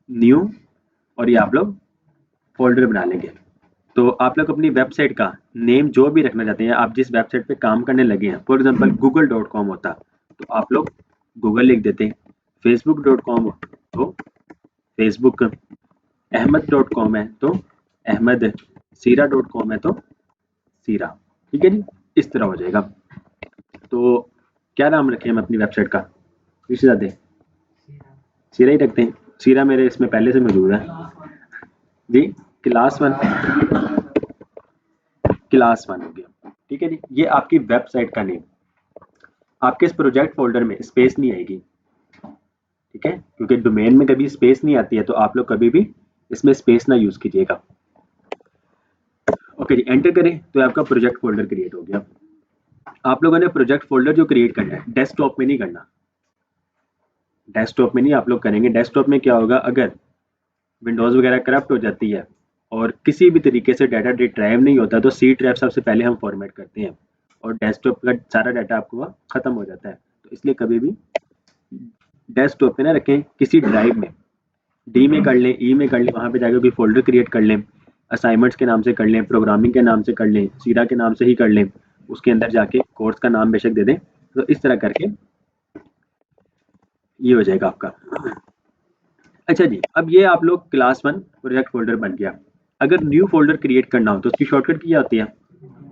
न्यू, और ये आप लोग फोल्डर बना लेंगे। तो आप लोग अपनी वेबसाइट का नेम जो भी रखना चाहते हैं, आप जिस वेबसाइट पे काम करने लगे हैं, फॉर एग्जांपल google.com होता तो आप लोग गूगल लिख देते हैं, facebook.com तो फेसबुक, ahmed.com है तो अहमद, सीरा.com है तो सीरा। ठीक है जी, इस तरह हो जाएगा। तो क्या नाम रखें हम अपनी वेबसाइट का, रिश्तेदार सीरा ही रखते हैं। सीरा मेरे इसमें पहले से मौजूद है जी। क्लास 1 हो गया। ठीक है जी, ये आपकी वेबसाइट का नेम। आपके इस प्रोजेक्ट फोल्डर में स्पेस नहीं आएगी, ठीक है, क्योंकि डोमेन में कभी स्पेस नहीं आती है, तो आप लोग कभी भी इसमें स्पेस ना यूज कीजिएगा। ओके जी, एंटर करें तो आपका प्रोजेक्ट फोल्डर क्रिएट हो गया। आप लोगों ने प्रोजेक्ट फोल्डर जो क्रिएट करना है डेस्कटॉप में नहीं करना, डेस्कटॉप में नहीं आप लोग करेंगे। डेस्कटॉप में क्या होगा, अगर विंडोज वगैरह करप्ट हो जाती है और किसी भी तरीके से डाटा ड्राइव नहीं होता तो सी ड्राइव सबसे पहले हम फॉर्मेट करते हैं और डेस्कटॉप का सारा डाटा आपको खत्म हो जाता है। तो इसलिए कभी भी डेस्कटॉप पे ना रखें, किसी ड्राइव में, डी में कर लें, ई में कर लें, वहाँ पे जाकर कोई फोल्डर क्रिएट कर लें, असाइनमेंट्स के नाम से कर लें, प्रोग्रामिंग के नाम से कर लें, सीधा के नाम से ही कर लें, उसके अंदर जाके कोर्स का नाम बेशक दे दें। तो इस तरह करके ये हो जाएगा आपका। अच्छा जी, अब ये आप लोग क्लास 1 प्रोजेक्ट फोल्डर बन गया। अगर न्यू फोल्डर क्रिएट करना हो तो उसकी शॉर्टकट क्या होती है?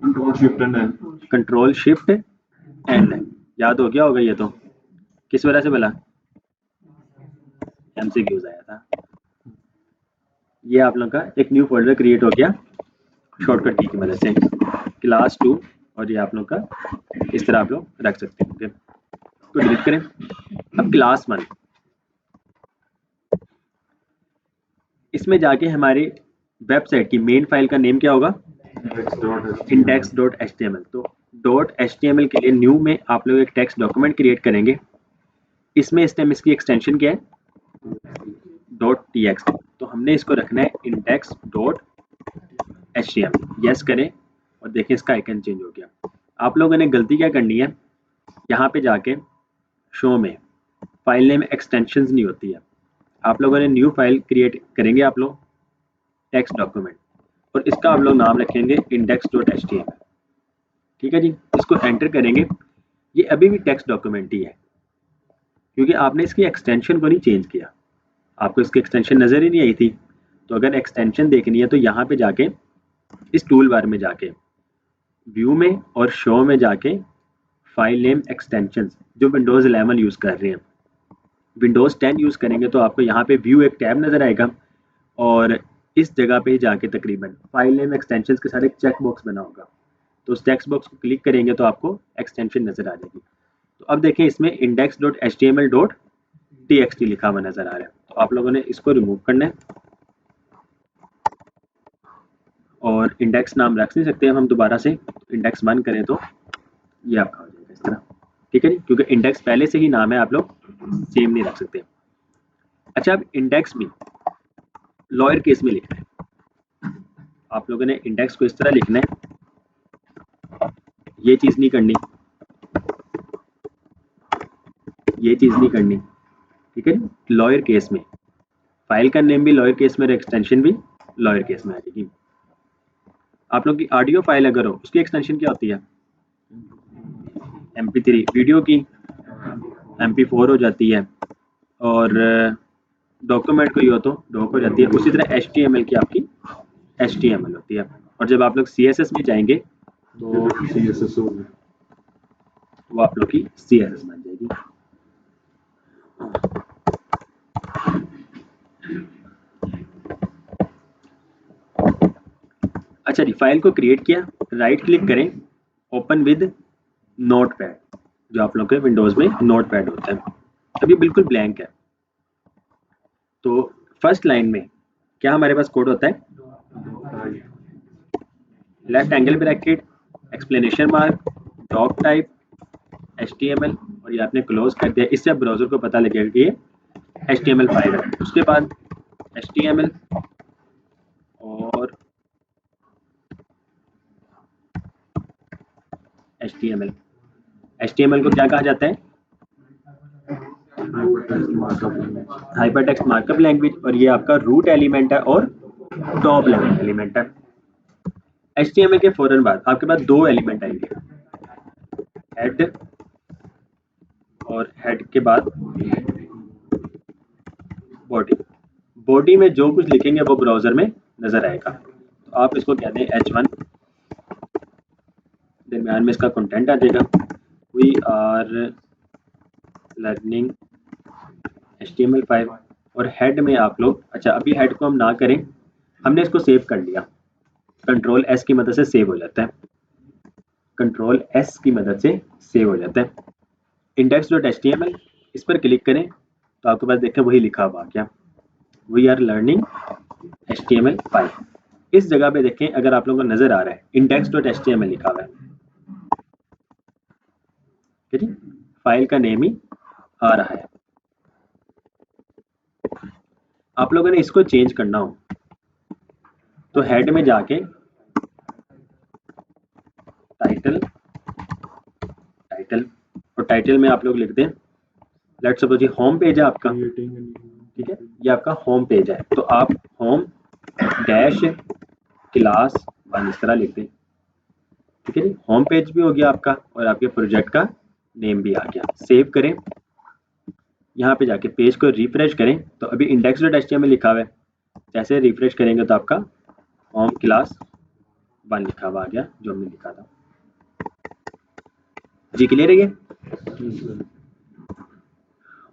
Control shift and N. Control shift N. याद हो गया होगा ये तो, किस वजह से बोला? एमसीक्यूज आया था। ये आप लोगों का एक न्यू फोल्डर क्रिएट हो गया शॉर्टकट की मदद से, क्लास 2, और ये आप लोग का इस तरह आप लोग रख सकते हैं। तो डिलीट करें। अब क्लास 1, इसमें जाके हमारे वेबसाइट की मेन फाइल का नेम क्या होगा? index.html। तो .html के लिए न्यू में आप लोग एक टेक्स्ट डॉक्यूमेंट क्रिएट करेंगे। इसमें इस टाइम इसकी एक्सटेंशन क्या है? .txt। तो हमने इसको रखना है index.html। यस करें और देखें इसका आइकन चेंज हो गया। आप लोगों ने गलती क्या करनी है, यहाँ पे जाके शो में फाइल नेम एक्सटेंशंस नहीं होती है, आप लोगों ने न्यू फाइल क्रिएट करेंगे आप लोग टेक्स्ट डॉक्यूमेंट, और इसका आप लोग नाम रखेंगे index.html। ठीक है जी, इसको एंटर करेंगे। ये अभी भी टेक्स्ट डॉक्यूमेंट ही है क्योंकि आपने इसकी एक्सटेंशन को नहीं चेंज किया, आपको इसकी एक्सटेंशन नज़र ही नहीं आई थी। तो अगर एक्सटेंशन देखनी है तो यहाँ पे जाके इस टूल बार में जाके व्यू में और शो में जाके फाइल नेम एक्सटेंशंस, जो विंडोज़ 11 यूज़ कर रहे हैं, विंडोज़ 10 यूज़ करेंगे तो आपको यहाँ पे व्यू एक टैब नज़र आएगा, और इस जगह पे जाके तकरीबन फाइल नेम एक्सटेंशंस के साथ एक चेक बॉक्स बना होगा। तो उस टेक्स्ट बॉक्स को क्लिक करेंगे तो आपको एक्सटेंशन नज़र आ जाएगी। तो अब देखें इसमें index.html.txt लिखा हुआ नज़र आ रहा है। तो आप लोगों ने इसको रिमूव करना है, और इंडेक्स नाम रख नहीं सकते हम दोबारा से, इंडेक्स 1 करें तो ये आपका हो जाएगा इस तरह। ठीक है जी, क्योंकि इंडेक्स पहले से ही नाम है, आप लोग सेम नहीं रख सकते। अच्छा, अब इंडेक्स में लोअर केस में लिखना है। आप लोगों ने इंडेक्स को इस तरह लिखना है, ये चीज़ नहीं करनी, ये चीज़ नहीं करनी। ठीक है, लोअर केस में, फाइल का नेम भी लोअर केस में और एक्सटेंशन भी लोअर केस में आ जाएगी। आप लोग की ऑडियो फाइल अगर हो उसकी एक्सटेंशन क्या होती है? MP3। वीडियो की MP4 हो जाती है, और डॉक्यूमेंट कोई हो तो डॉक हो जाती है। उसी तरह HTML की आपकी HTML होती है, और जब आप लोग CSS में जाएंगे तो CSS हो गया। वो आप लोग की CSS बन जाएगी। अच्छा जी, फाइल को क्रिएट किया, राइट क्लिक करें, ओपन विद नोटपैड, जो आप लोग के विंडोज़ में नोटपैड होता है। अभी बिल्कुल ब्लैंक है। तो फर्स्ट लाइन में क्या हमारे पास कोड होता है? Left angle bracket, explanation mark, doctype, HTML, और ये आपने क्लोज कर दिया। इससे ब्राउजर को पता लगेगा कि ये HTML फाइल है। उसके बाद HTML और HTML को क्या कहा जाता है? हाइपरटेक्स्ट मार्कअप लैंग्वेज, और ये आपका रूट एलिमेंट है और टॉप लेवल एलिमेंट है। HTML के फौरन बाद आपके पास दो एलिमेंट आएंगे, हेड, और हेड के बाद बॉडी। बॉडी में जो कुछ लिखेंगे वो ब्राउजर में नजर आएगा। तो आप इसको कहते हैं H1, दरम्यान में इसका कंटेंट आ जाएगा, वी आर लर्निंग HTML5, और हेड में आप लोग, अच्छा अभी हेड को हम ना करें, हमने इसको सेव कर लिया, कंट्रोल S की मदद से सेव हो जाता है, कंट्रोल S की मदद से सेव हो जाता है। index.html, इस पर क्लिक करें तो आपके पास देखें वही लिखा हुआ क्या, वी आर लर्निंग HTML5। इस जगह पे देखें, अगर आप लोगों को नजर आ रहा है index.html लिखा हुआ है, ठीक है, फाइल का नेम ही आ रहा है। आप लोगों ने इसको चेंज करना हो तो हेड में जाके टाइटल, और टाइटल में आप लोग लिख दें लेट्स सपोज ये होम पेज है आपका, Creating and ठीक है, ये आपका होम पेज है, तो आप होम डैश क्लास 1 इस तरह लिखते हैं, ठीक है जी। होम पेज भी हो गया आपका और आपके प्रोजेक्ट का नेम भी आ गया। सेव करें, यहाँ पे जाके पेज को रिफ्रेश करें, तो अभी index.html लिखा हुआ है, जैसे रिफ्रेश करेंगे तो आपका होम क्लास 1 लिखा हुआ आ गया जो हमने लिखा था जी। क्लियर है ये?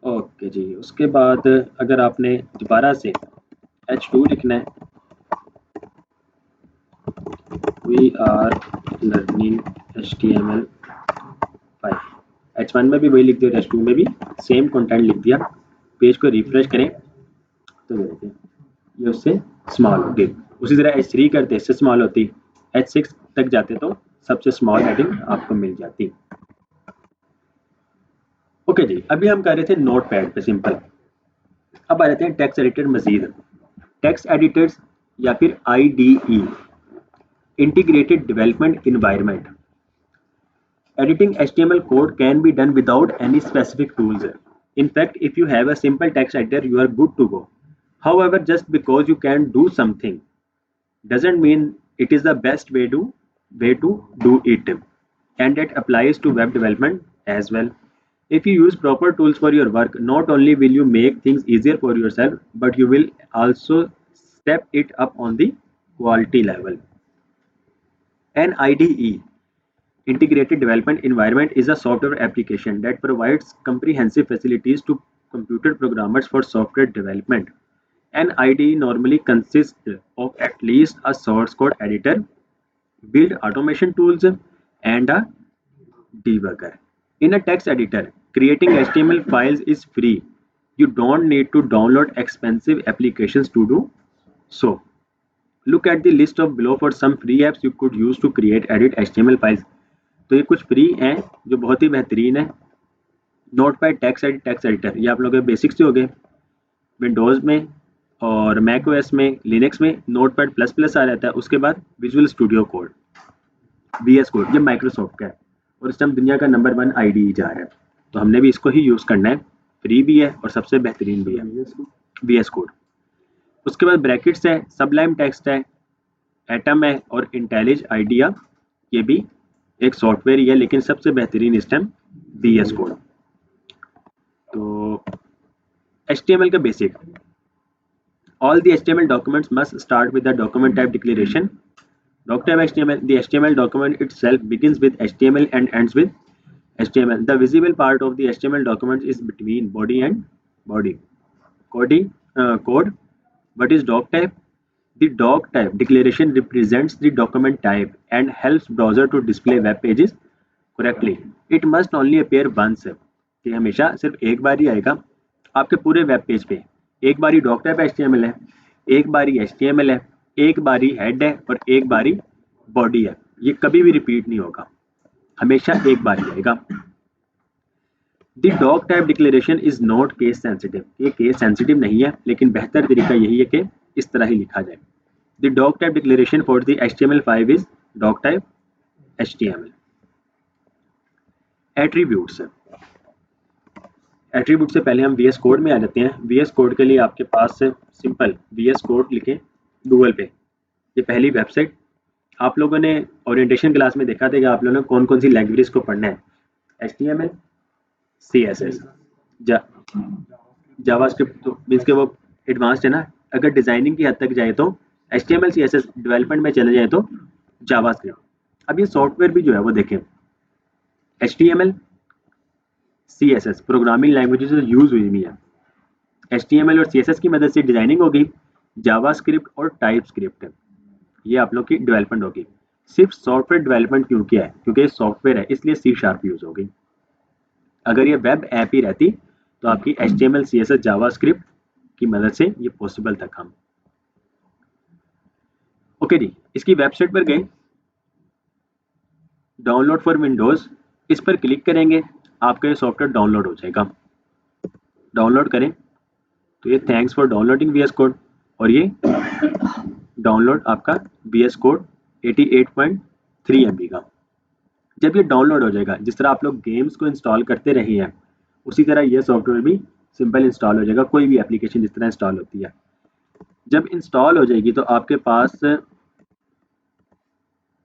ओके जी। उसके बाद अगर आपने दोबारा से H2 लिखना है, we are learning HTML5, H1 में भी वही लिख दिया, H2 में भी सेम कंटेंट लिख दिया, पेज को रिफ्रेश करें तो देखिए ये उससे स्मॉल हो गई। उसी तरह H3 करते इससे स्मॉल होती, H6 तक जाते तो सबसे स्मॉल हेडिंग आपको मिल जाती। ओके जी, अभी हम कर रहे थे नोट पैड पे सिंपल। अब आ जाते हैं टेक्स्ट एडिटर मजीद। टेक्स्ट एडिटर्स या फिर IDE, integrated development environment. Editing HTML code can be done without any specific tools. In fact, if you have a simple text editor, you are good to go. However, just because you can do something doesn't mean it is the best way to do it. And that applies to web development as well. If you use proper tools for your work, not only will you make things easier for yourself, but you will also step it up on the quality level. An IDE, Integrated Development Environment, is a software application that provides comprehensive facilities to computer programmers for software development. An IDE normally consists of at least a source code editor, build automation tools, and a debugger. In a text editor, creating HTML files is free. You don't need to download expensive applications to do so. Look at the list of below for some free apps you could use to create edit HTML files. तो ये कुछ फ्री हैं जो बहुत ही बेहतरीन है। नोटपैड टेक्स्ट एडिटर, ये आप लोगों के बेसिक्स से हो गए। विंडोज़ में और मैक ओएस में, लिनक्स में नोटपैड प्लस प्लस आ जाता है। उसके बाद visual studio code, VS code, ये माइक्रोसॉफ्ट का है और इस टाइम दुनिया का नंबर 1 IDE जा रहा है, तो हमने भी इसको ही यूज़ करना है। फ्री भी है और सबसे बेहतरीन भी है VS कोड। उसके बाद ब्रैकेट्स है, सबलाइम टेक्स्ट है, एटम है और इंटेलिज आइडिया, ये भी एक सॉफ्टवेयर ही है लेकिन सबसे बेहतरीन इस टाइम VS कोड। तो HTML का basic, all the HTML documents must start with the document type declaration. Doc type HTML, the HTML document itself begins with HTML and ends with HTML. The visible part of the HTML document is between body and body. Code. What is doc type? The doc type declaration represents the document type and helps browser to display web pages correctly. It must only appear once. कि हमेशा सिर्फ एक बार ही आएगा आपके पूरे वेब पेज पे। एक बारी डॉक टाइप HTML है, एक बारी HTML है, एक बारी हेड है और एक बारी बॉडी है। ये कभी भी रिपीट नहीं होगा, हमेशा एक बार ही आएगा। The doctype declaration is not case sensitive, ये केस सेंसिटिव नहीं है लेकिन बेहतर तरीका यही है कि इस तरह ही लिखा जाए। The doctype declaration for the HTML5 is doctype HTML। Attributes, attribute से पहले हम VS कोड में आ जाते हैं। VS कोड के लिए आपके पास सिंपल VS कोड लिखें गूगल पे, ये पहली वेबसाइट। आप लोगों ने ओरिएंटेशन क्लास में देखा था कि आप लोगों ने कौन कौन सी लैंग्वेज को पढ़ना है, HTML, CSS, जावास्क्रिप्ट, तो मीन्स के वो एडवांस्ड है ना। अगर डिज़ाइनिंग की हद तक जाए तो HTML CSS, डेवलपमेंट में चले जाए तो जावास्क्रिप्ट। अब ये सॉफ्टवेयर भी जो है वो देखें, HTML CSS programming languages use हुई हुई है। HTML और CSS की मदद से डिजाइनिंग होगी, जावास्क्रिप्ट और टाइपस्क्रिप्ट ये आप लोग की डेवलपमेंट होगी। सिर्फ सॉफ्टवेयर डेवलपमेंट क्यों किया है, क्योंकि ये सॉफ्टवेयर है इसलिए C# यूज होगी। अगर ये वेब ऐप ही रहती तो आपकी HTML CSS जावास्क्रिप्ट की मदद से ये पॉसिबल था काम। ओके जी, इसकी वेबसाइट पर गए, डाउनलोड फॉर विंडोज, इस पर क्लिक करेंगे आपका ये सॉफ्टवेयर डाउनलोड हो जाएगा। डाउनलोड करें तो ये thanks for downloading VS code, और ये डाउनलोड आपका VS कोड 88.3 MB का। जब ये डाउनलोड हो जाएगा, जिस तरह आप लोग गेम्स को इंस्टॉल करते रहे हैं उसी तरह यह सॉफ्टवेयर भी सिंपल इंस्टॉल हो जाएगा, कोई भी एप्लीकेशन जिस तरह इंस्टॉल होती है। जब इंस्टॉल हो जाएगी तो आपके पास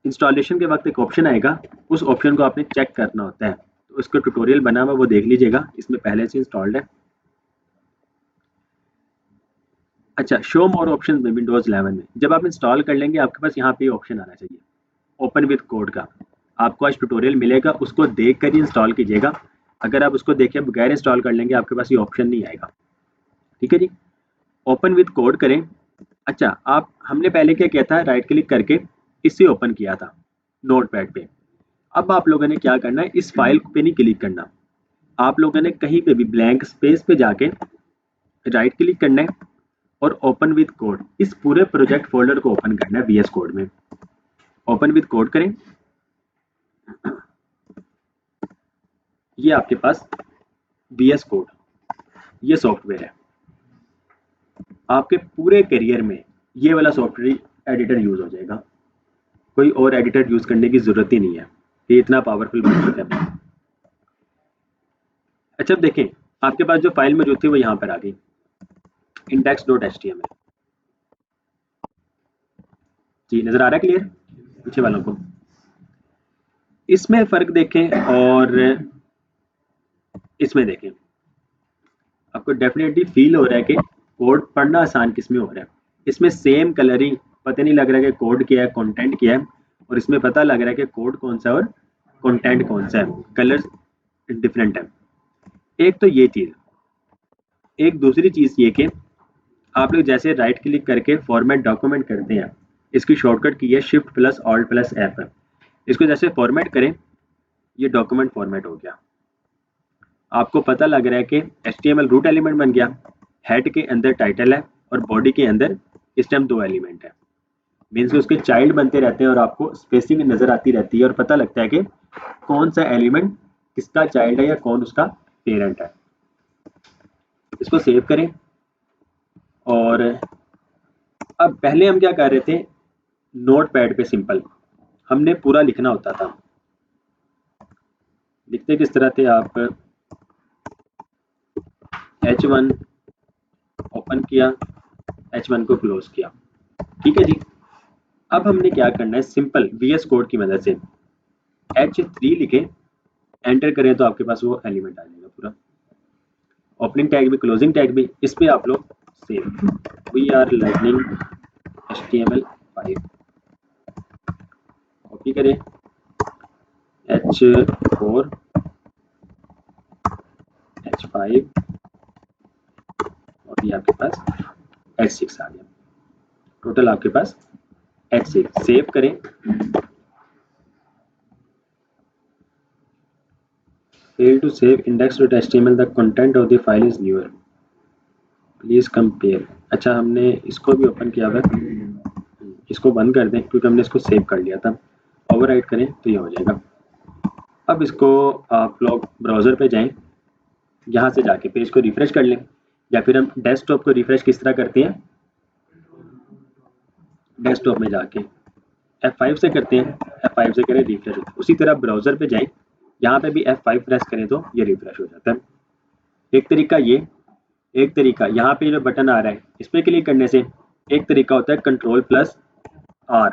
इंस्टॉलेशन के वक्त एक ऑप्शन आएगा, उस ऑप्शन को आपने चेक करना होता है। तो उसका ट्यूटोरियल बना हुआ वो देख लीजिएगा, इसमें पहले से इंस्टॉल्ड है। अच्छा, शो मोर ऑप्शन में विंडोज 11 में जब आप इंस्टॉल कर लेंगे आपके पास यहाँ पे ऑप्शन आना चाहिए ओपन विद कोड का। आपको आज ट्यूटोरियल मिलेगा, उसको देख कर ही इंस्टॉल कीजिएगा। अगर आप उसको देखे बगैर इंस्टॉल कर लेंगे आपके पास ये ऑप्शन नहीं आएगा। ठीक है जी, ओपन विद कोड करें। अच्छा, आप हमने पहले क्या किया था, राइट क्लिक करके इससे ओपन किया था नोटपैड पे। अब आप लोगों ने क्या करना है, इस फाइल पे नहीं क्लिक करना, आप लोगों ने कहीं पे भी ब्लैंक स्पेस पे जाके राइट क्लिक करना है और ओपन विद कोड, इस पूरे प्रोजेक्ट फोल्डर को ओपन करना है वीएस कोड में। ओपन विद कोड करें, ये आपके पास वीएस कोड ये सॉफ्टवेयर है। आपके पूरे करियर में ये वाला सॉफ्टवेयर एडिटर यूज हो जाएगा, कोई और एडिटर यूज करने की जरूरत ही नहीं है, ये इतना पावरफुल बन चुका है। अच्छा, अब देखें आपके पास जो फाइल मौजूद थी वो यहाँ पर आ गई, index.html। जी, नजर आ रहा है क्लियर पीछे वालों को? इसमें फर्क देखें और इसमें देखें, आपको डेफिनेटली फील हो रहा है कि कोड पढ़ना आसान किसमें हो रहा है। इसमें सेम कलरिंग, पता नहीं लग रहा है कि कोड क्या है कंटेंट क्या है, और इसमें पता लग रहा है कि कोड कौन सा है और कंटेंट कौन सा है, कलर्स डिफरेंट है। एक तो ये चीज़, एक दूसरी चीज़ ये कि आप लोग जैसे राइट क्लिक करके फॉर्मेट डॉक्यूमेंट करते हैं, इसकी शॉर्टकट की है shift plus alt plus F. इसको जैसे फॉर्मेट करें, ये डॉक्यूमेंट फॉर्मेट हो गया। आपको पता लग रहा है कि HTML रूट एलिमेंट बन गया, हेड के अंदर टाइटल है और बॉडी के अंदर इस टाइम 2 एलिमेंट है। मीन्स कि उसके चाइल्ड बनते रहते हैं और आपको स्पेसिंग नजर आती रहती है और पता लगता है कि कौन सा एलिमेंट किसका चाइल्ड है या कौन उसका पेरेंट है। इसको सेव करें। और अब पहले हम क्या कर रहे थे, नोट पैड पे सिंपल हमने पूरा लिखना होता था। लिखते किस तरह थे, आप H1 ओपन किया, H1 को क्लोज किया। ठीक है जी, अब हमने क्या करना है, सिंपल VS कोड की मदद से H3 लिखे, एंटर करें तो आपके पास वो एलिमेंट आ जाएगा पूरा। ओपनिंग टैग भी क्लोजिंग टैग भी, इस पे आप लोग save we are learning HTML5 copy करें, H4 H5 और ये आपके पास H6 आ गया। टोटल आपके पास H6। सेव करें, fail to save index.html, the content of the file is newer, please compare। अच्छा, हमने इसको भी ओपन किया हुआ है, इसको बंद कर दें क्योंकि हमने इसको सेव कर लिया था। ओवरराइट करें तो ये हो जाएगा। अब इसको आप लोग ब्राउज़र पे जाएं, यहाँ से जाके पेज को रिफ्रेश कर लें, या फिर हम डेस्कटॉप को रिफ्रेश किस तरह करते हैं, डेस्कटॉप में जाके F5 से करते हैं, F5 से करें रिफ्रेश। उसी तरह ब्राउज़र पे जाएं, यहाँ पे भी F5 प्रेस करें तो ये रिफ्रेश हो जाता है। एक तरीका ये, एक तरीका यहाँ पे जो बटन आ रहा है इस पर क्लिक करने से, एक तरीका होता है control plus R,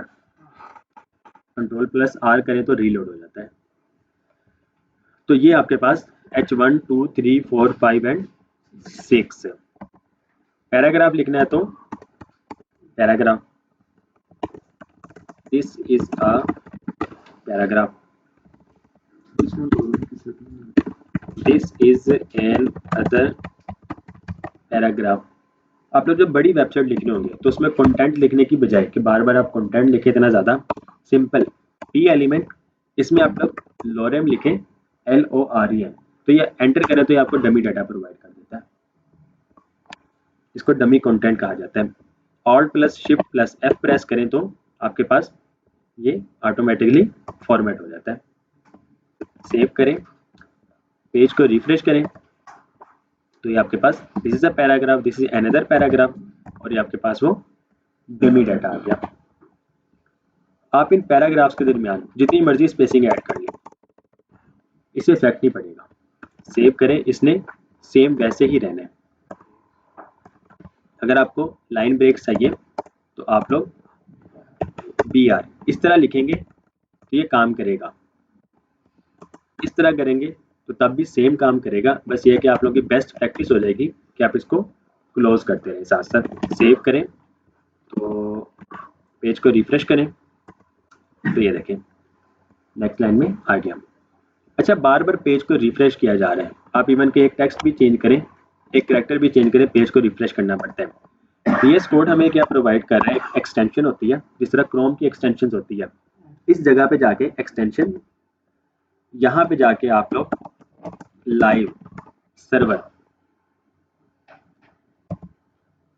control plus R करें तो रीलोड हो जाता है। तो ये आपके पास H1 2 3 4 5 एंड 6 पैराग्राफ लिखना है तो paragraph, this is a paragraph, this is an other paragraph. आप लोग जब बड़ी वेबसाइट लिखनी होंगे तो उसमें कंटेंट लिखने की बजाय कि बार बार आप कंटेंट लिखे, इतना ज़्यादा सिंपल P एलिमेंट, इसमें आप लोग लोरेम लिखें, LOREM, तो ये एंटर करें तो ये आपको डमी डाटा प्रोवाइड कर देता है। इसको डमी कंटेंट कहा जाता है। Alt plus shift plus F press करें तो आपके पास ये ऑटोमेटिकली फॉर्मेट हो जाता है। सेव करें, पेज को रिफ्रेश करें तो ये आपके पास this is a paragraph, this is another paragraph, और ये आपके पास वो डमी डाटा आ गया। आप इन पैराग्राफ्स के दरमियान जितनी मर्जी स्पेसिंग ऐड कर लें, इससे इफेक्ट नहीं पड़ेगा। सेव करें, इसने सेम वैसे ही रहना है। अगर आपको लाइन ब्रेक चाहिए तो आप लोग BR इस तरह लिखेंगे तो ये काम करेगा, इस तरह करेंगे तो तब भी सेम काम करेगा। बस ये है कि आप लोगों की बेस्ट प्रैक्टिस हो जाएगी कि आप इसको क्लोज करते रहें, साथ साथ सेव करें। तो पेज को रिफ्रेश करें तो ये देखें नेक्स्ट लाइन में आ गया। अच्छा, बार बार पेज को रिफ्रेश किया जा रहा है, आप इवन के एक टेक्स्ट भी चेंज करें, एक कैरेक्टर भी चेंज करें, पेज को रिफ्रेश करना पड़ता है। VS कोड हमें क्या प्रोवाइड कर रहा है, एक एक्सटेंशन होती है, जिस तरह क्रोम की एक्सटेंशन होती है। इस जगह पे जाके एक्सटेंशन, यहाँ पे जाके आप लोग लाइव सर्वर,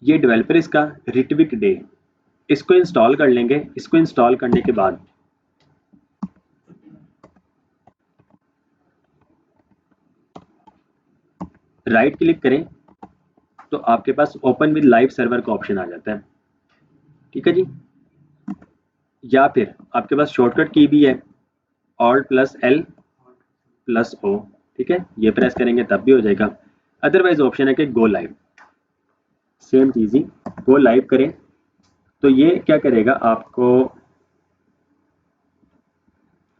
ये डेवलपर इसका रिट्विक डे, इसको इंस्टॉल कर लेंगे। इसको इंस्टॉल करने के बाद राइट क्लिक करें तो आपके पास ओपन विद लाइव सर्वर का ऑप्शन आ जाता है। ठीक है जी, या फिर आपके पास शॉर्टकट की भी है Alt+L+O, ठीक है, ये प्रेस करेंगे तब भी हो जाएगा। अदरवाइज ऑप्शन है कि गो लाइव, सेम चीज ही, गो लाइव करें तो ये क्या करेगा, आपको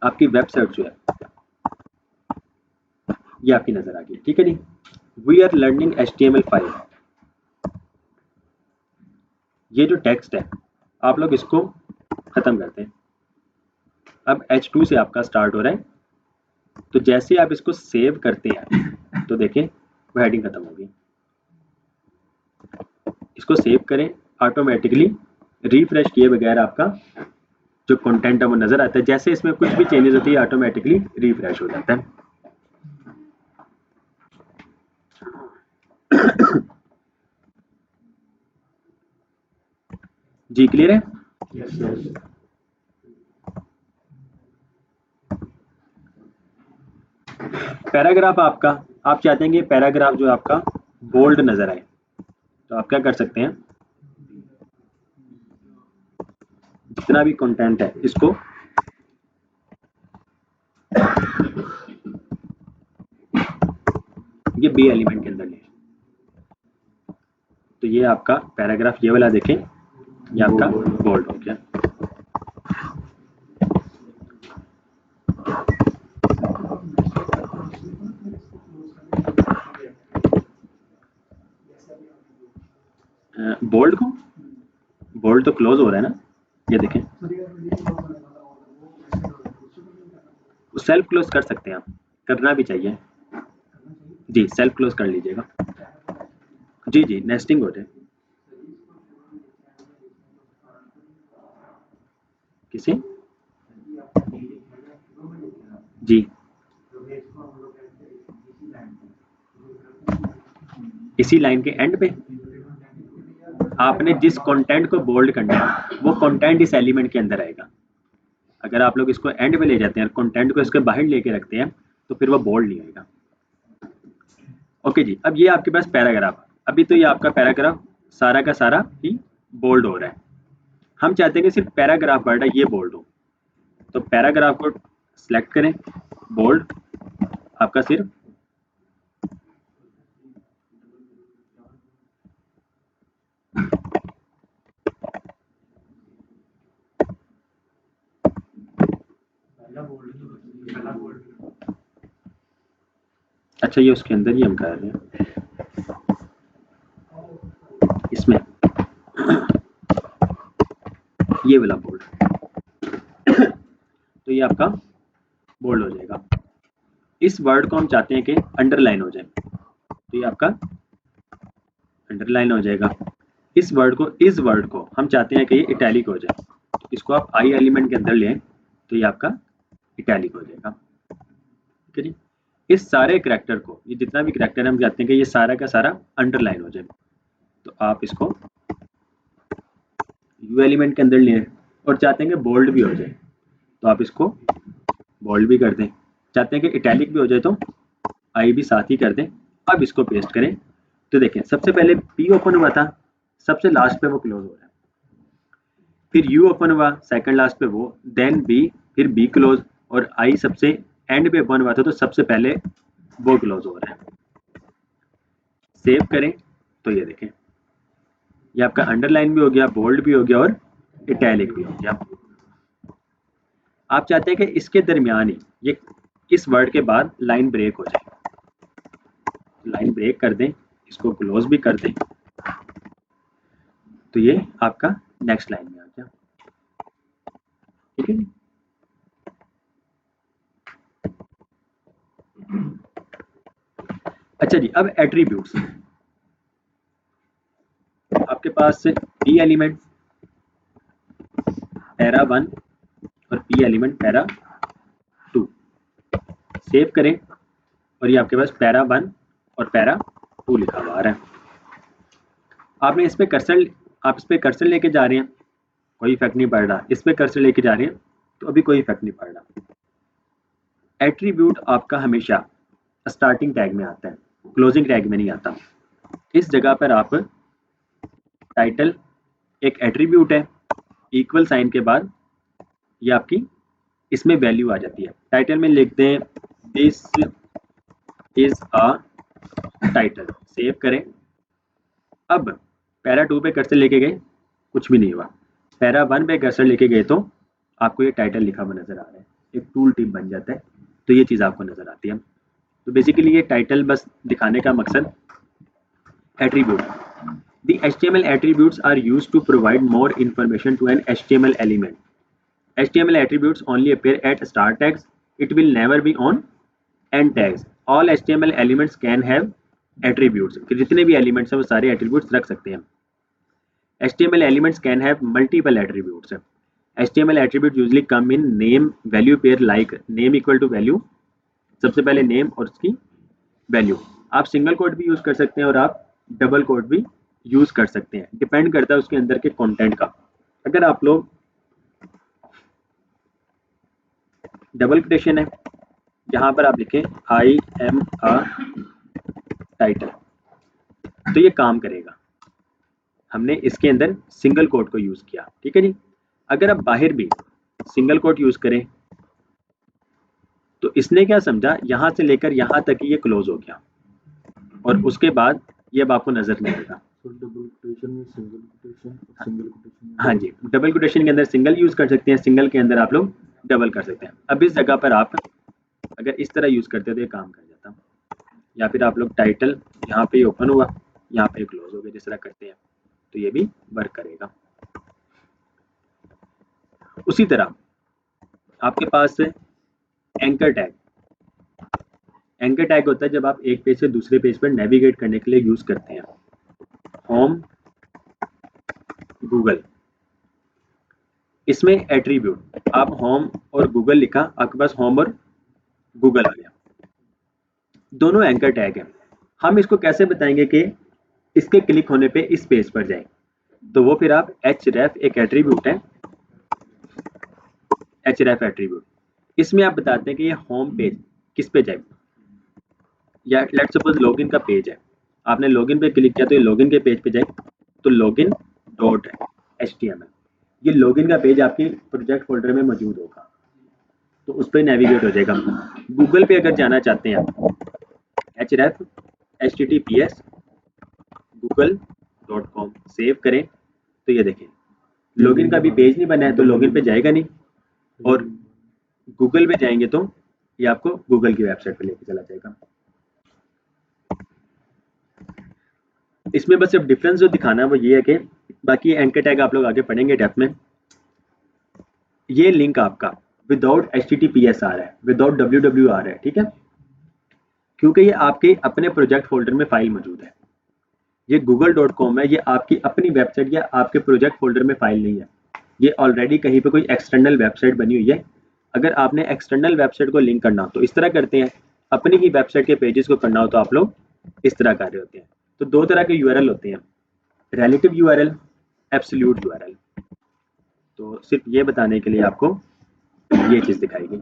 आपकी वेबसाइट जो है ये आपकी नजर आ गई। ठीक है जी, वी आर लर्निंग HTML5। ये जो टेक्स्ट है आप लोग इसको खत्म करते हैं। अब H2 से आपका स्टार्ट हो रहा है, तो जैसे आप इसको सेव करते हैं तो देखें वो हेडिंग खत्म होगी। इसको सेव करें, ऑटोमेटिकली रिफ्रेश किए बगैर आपका जो कंटेंट है वो नजर आता है। जैसे इसमें कुछ भी चेंजेस होती है ऑटोमेटिकली रिफ्रेश हो जाता है। जी क्लियर है? Yes, yes. पैराग्राफ आपका, आप चाहते हैं कि पैराग्राफ जो आपका बोल्ड नजर आए, तो आप क्या कर सकते हैं, जितना भी कंटेंट है इसको ये B एलिमेंट के अंदर ले, तो ये आपका पैराग्राफ ये वाला देखें, ये आपका बोल्ड हो गया। बोल्ड को, बोल्ड तो क्लोज हो रहा है ना, ये देखें, सेल्फ क्लोज कर सकते हैं आप, करना भी चाहिए जी, सेल्फ क्लोज कर लीजिएगा। जी जी, नेस्टिंग हो जाए किसी जी, इसी लाइन के एंड पे आपने जिस कंटेंट को बोल्ड करना है वो कंटेंट इस एलिमेंट के अंदर आएगा। अगर आप लोग इसको एंड पे ले जाते हैं और कंटेंट को इसके बाहर लेके रखते हैं तो फिर वो बोल्ड नहीं आएगा। ओके जी, अब ये आपके पास पैराग्राफ, अभी तो ये आपका पैराग्राफ सारा का सारा ही बोल्ड हो रहा है। हम चाहते हैं कि सिर्फ पैराग्राफ वर्ड है ये बोल्ड हो, तो पैराग्राफ को सिलेक्ट करें, बोल्ड आपका सिर्फ अच्छा, ये उसके अंदर ही हम कर रहे हैं इसमें ये वाला बोल्ड तो ये आपका बोल्ड हो जाएगा। इस वर्ड को हम चाहते हैं कि अंडरलाइन हो जाए, तो ये आपका अंडरलाइन हो जाएगा। इस वर्ड को हम चाहते हैं कि ये इटैलिक हो जाए, तो इसको आप आई एलिमेंट के अंदर लें तो ये आपका इटैलिक हो जाएगा। ठीक है जी, इस सारे करैक्टर को, ये जितना भी करैक्टर हम चाहते हैं कि ये सारा का सारा अंडरलाइन हो जाए, तो आप इसको यू एलिमेंट के अंदर लें और चाहते हैं कि बोल्ड भी हो जाए तो आप इसको बोल्ड भी कर दें, चाहते हैं कि इटैलिक भी हो जाए तो आई भी साथ ही कर दें। अब इसको पेस्ट करें तो देखें सबसे पहले P ओपन हुआ था, सबसे लास्ट पे वो क्लोज हो रहा है, फिर U ओपन हुआ सेकंड लास्ट पे वो, देन B, फिर B क्लोज, और I सबसे एंड पे ओपन हुआ था तो सबसे पहले वो क्लोज हो रहा है। सेव करें तो ये देखें, ये आपका अंडरलाइन भी हो गया, बोल्ड भी हो गया और इटैलिक भी हो गया। आप चाहते हैं कि इसके दरमियान ही ये इस वर्ड के बाद लाइन ब्रेक हो जाए, लाइन ब्रेक कर दें, इसको क्लोज भी कर दें, तो ये आपका नेक्स्ट लाइन में आ गया। ठीक है, अच्छा जी, अब एट्रीब्यूट्स। आपके पास पी एलिमेंट पैरा 1 और पी एलिमेंट पैरा 2। सेव करें और ये आपके पास पैरा 1 और पैरा 2 लिखा हुआ आ रहा है। आपने इस पे कर्सर, आप इस पे कर्सर लेके जा रहे हैं, कोई इफेक्ट नहीं पड़ रहा। इस पे कर्सर लेके जा रहे हैं तो अभी कोई इफेक्ट नहीं पड़ रहा। एट्रीब्यूट आपका हमेशा स्टार्टिंग टैग में आता है, क्लोजिंग टैग में नहीं आता। इस जगह पर आप टाइटल एक एट्रीब्यूट है, इक्वल साइन के बाद ये आपकी इसमें वैल्यू आ जाती है। टाइटल में लिख दें this is a title, save करें। अब पैरा 2 पे कर्सर लेके गए, कुछ भी नहीं हुआ। पैरा 1 पे कर्सर लेके गए तो आपको ये टाइटल लिखा हुआ नजर आ रहा है, एक टूल टिप बन जाता है, तो ये चीज़ आपको नजर आती है। तो बेसिकली ये टाइटल बस दिखाने का मकसद attribute. The HTML attributes are used to provide more information to an HTML element. HTML attributes only appear at start tags. It will never be on end tags. All HTML elements can have attributes. कि जितने भी elements हैं वो सारे attributes रख सकते हैं। HTML elements can have multiple attributes. HTML attributes usually come in name value pair like name equal to value. सबसे पहले name और उसकी value. आप सिंगल कोट भी यूज कर सकते हैं और आप डबल कोट भी यूज कर सकते हैं, डिपेंड करता है उसके अंदर के कंटेंट का। अगर आप लोग डबल कोटेशन है, जहां पर आप लिखें आई एम अ टाइटल, तो ये काम करेगा। हमने इसके अंदर सिंगल कोट को यूज किया, ठीक है जी। अगर आप बाहर भी सिंगल कोट यूज करें तो इसने क्या समझा, यहां से लेकर यहां तक ये क्लोज हो गया और उसके बाद ये अब आपको नजर नहीं आएगा। डबल कोटेशन में सिंगल कोटेशन, सिंगल कोटेशन। हाँ जी, डबल कोटेशन के अंदर सिंगल यूज कर सकते हैं, सिंगल के अंदर आप लोग डबल कर सकते हैं। अब इस जगह पर आप अगर इस तरह यूज करते तो ये काम कर जाता, या फिर आप लोग टाइटल यहाँ पे ओपन हुआ, यहाँ पे क्लोज हो गया, जिस तरह करते हैं तो ये भी वर्क करेगा। उसी तरह आपके पास एंकर टैग। एंकर टैग होता है जब आप एक पेज से दूसरे पेज पर नेविगेट करने के लिए यूज करते हैं। होम गूगल, इसमें एट्रीब्यूट आप होम और गूगल लिखा, आपके पास होम और गूगल आ गया, दोनों एंकर टैग है। हम इसको कैसे बताएंगे कि इसके क्लिक होने पे इस पेज पर जाए, तो वो फिर आप href एक एट्रीब्यूट है, href एट्रीब्यूट, इसमें आप बताते हैं कि ये होम पेज किस पे जाए, या लेट सपोज लॉगिन का पेज है, आपने लॉगिन पे क्लिक किया तो ये लॉगिन के पेज पे जाए, तो लॉगिन डॉट HTML, ये लॉगिन का पेज आपके प्रोजेक्ट फोल्डर में मौजूद होगा, तो उस पर नेविगेट हो जाएगा। गूगल पे अगर जाना चाहते हैं आप href https google.com, सेव करें तो ये देखें लॉगिन का भी पेज नहीं बना है, तो लॉगिन पे जाएगा नहीं, और गूगल पे जाएंगे तो ये आपको गूगल की वेबसाइट पे लेके चला जाएगा। इसमें बस अब डिफरेंस जो दिखाना है वो ये है कि बाकी एंकर टैग आप लोग आगे पढ़ेंगे डेप्थ में। ये लिंक आपका विदाउट HTTPS आ रहा है, विदाउट www आ रहा है, ठीक है, क्योंकि ये आपके अपने प्रोजेक्ट फोल्डर में फाइल मौजूद है। ये google.com है, ये आपकी अपनी वेबसाइट या आपके प्रोजेक्ट फोल्डर में फाइल नहीं है, ये ऑलरेडी कहीं पे कोई एक्सटर्नल वेबसाइट बनी हुई है। अगर आपने एक्सटर्नल वेबसाइट को लिंक करना हो तो इस तरह करते हैं, अपनी ही वेबसाइट के पेजेस को करना हो तो आप लोग इस तरह कर रहे होते हैं। तो दो तरह के URL होते हैं, रिलेटिव URL, एब्सोल्यूट URL। तो सिर्फ ये बताने के लिए आपको ये चीज़ दिखाई गई।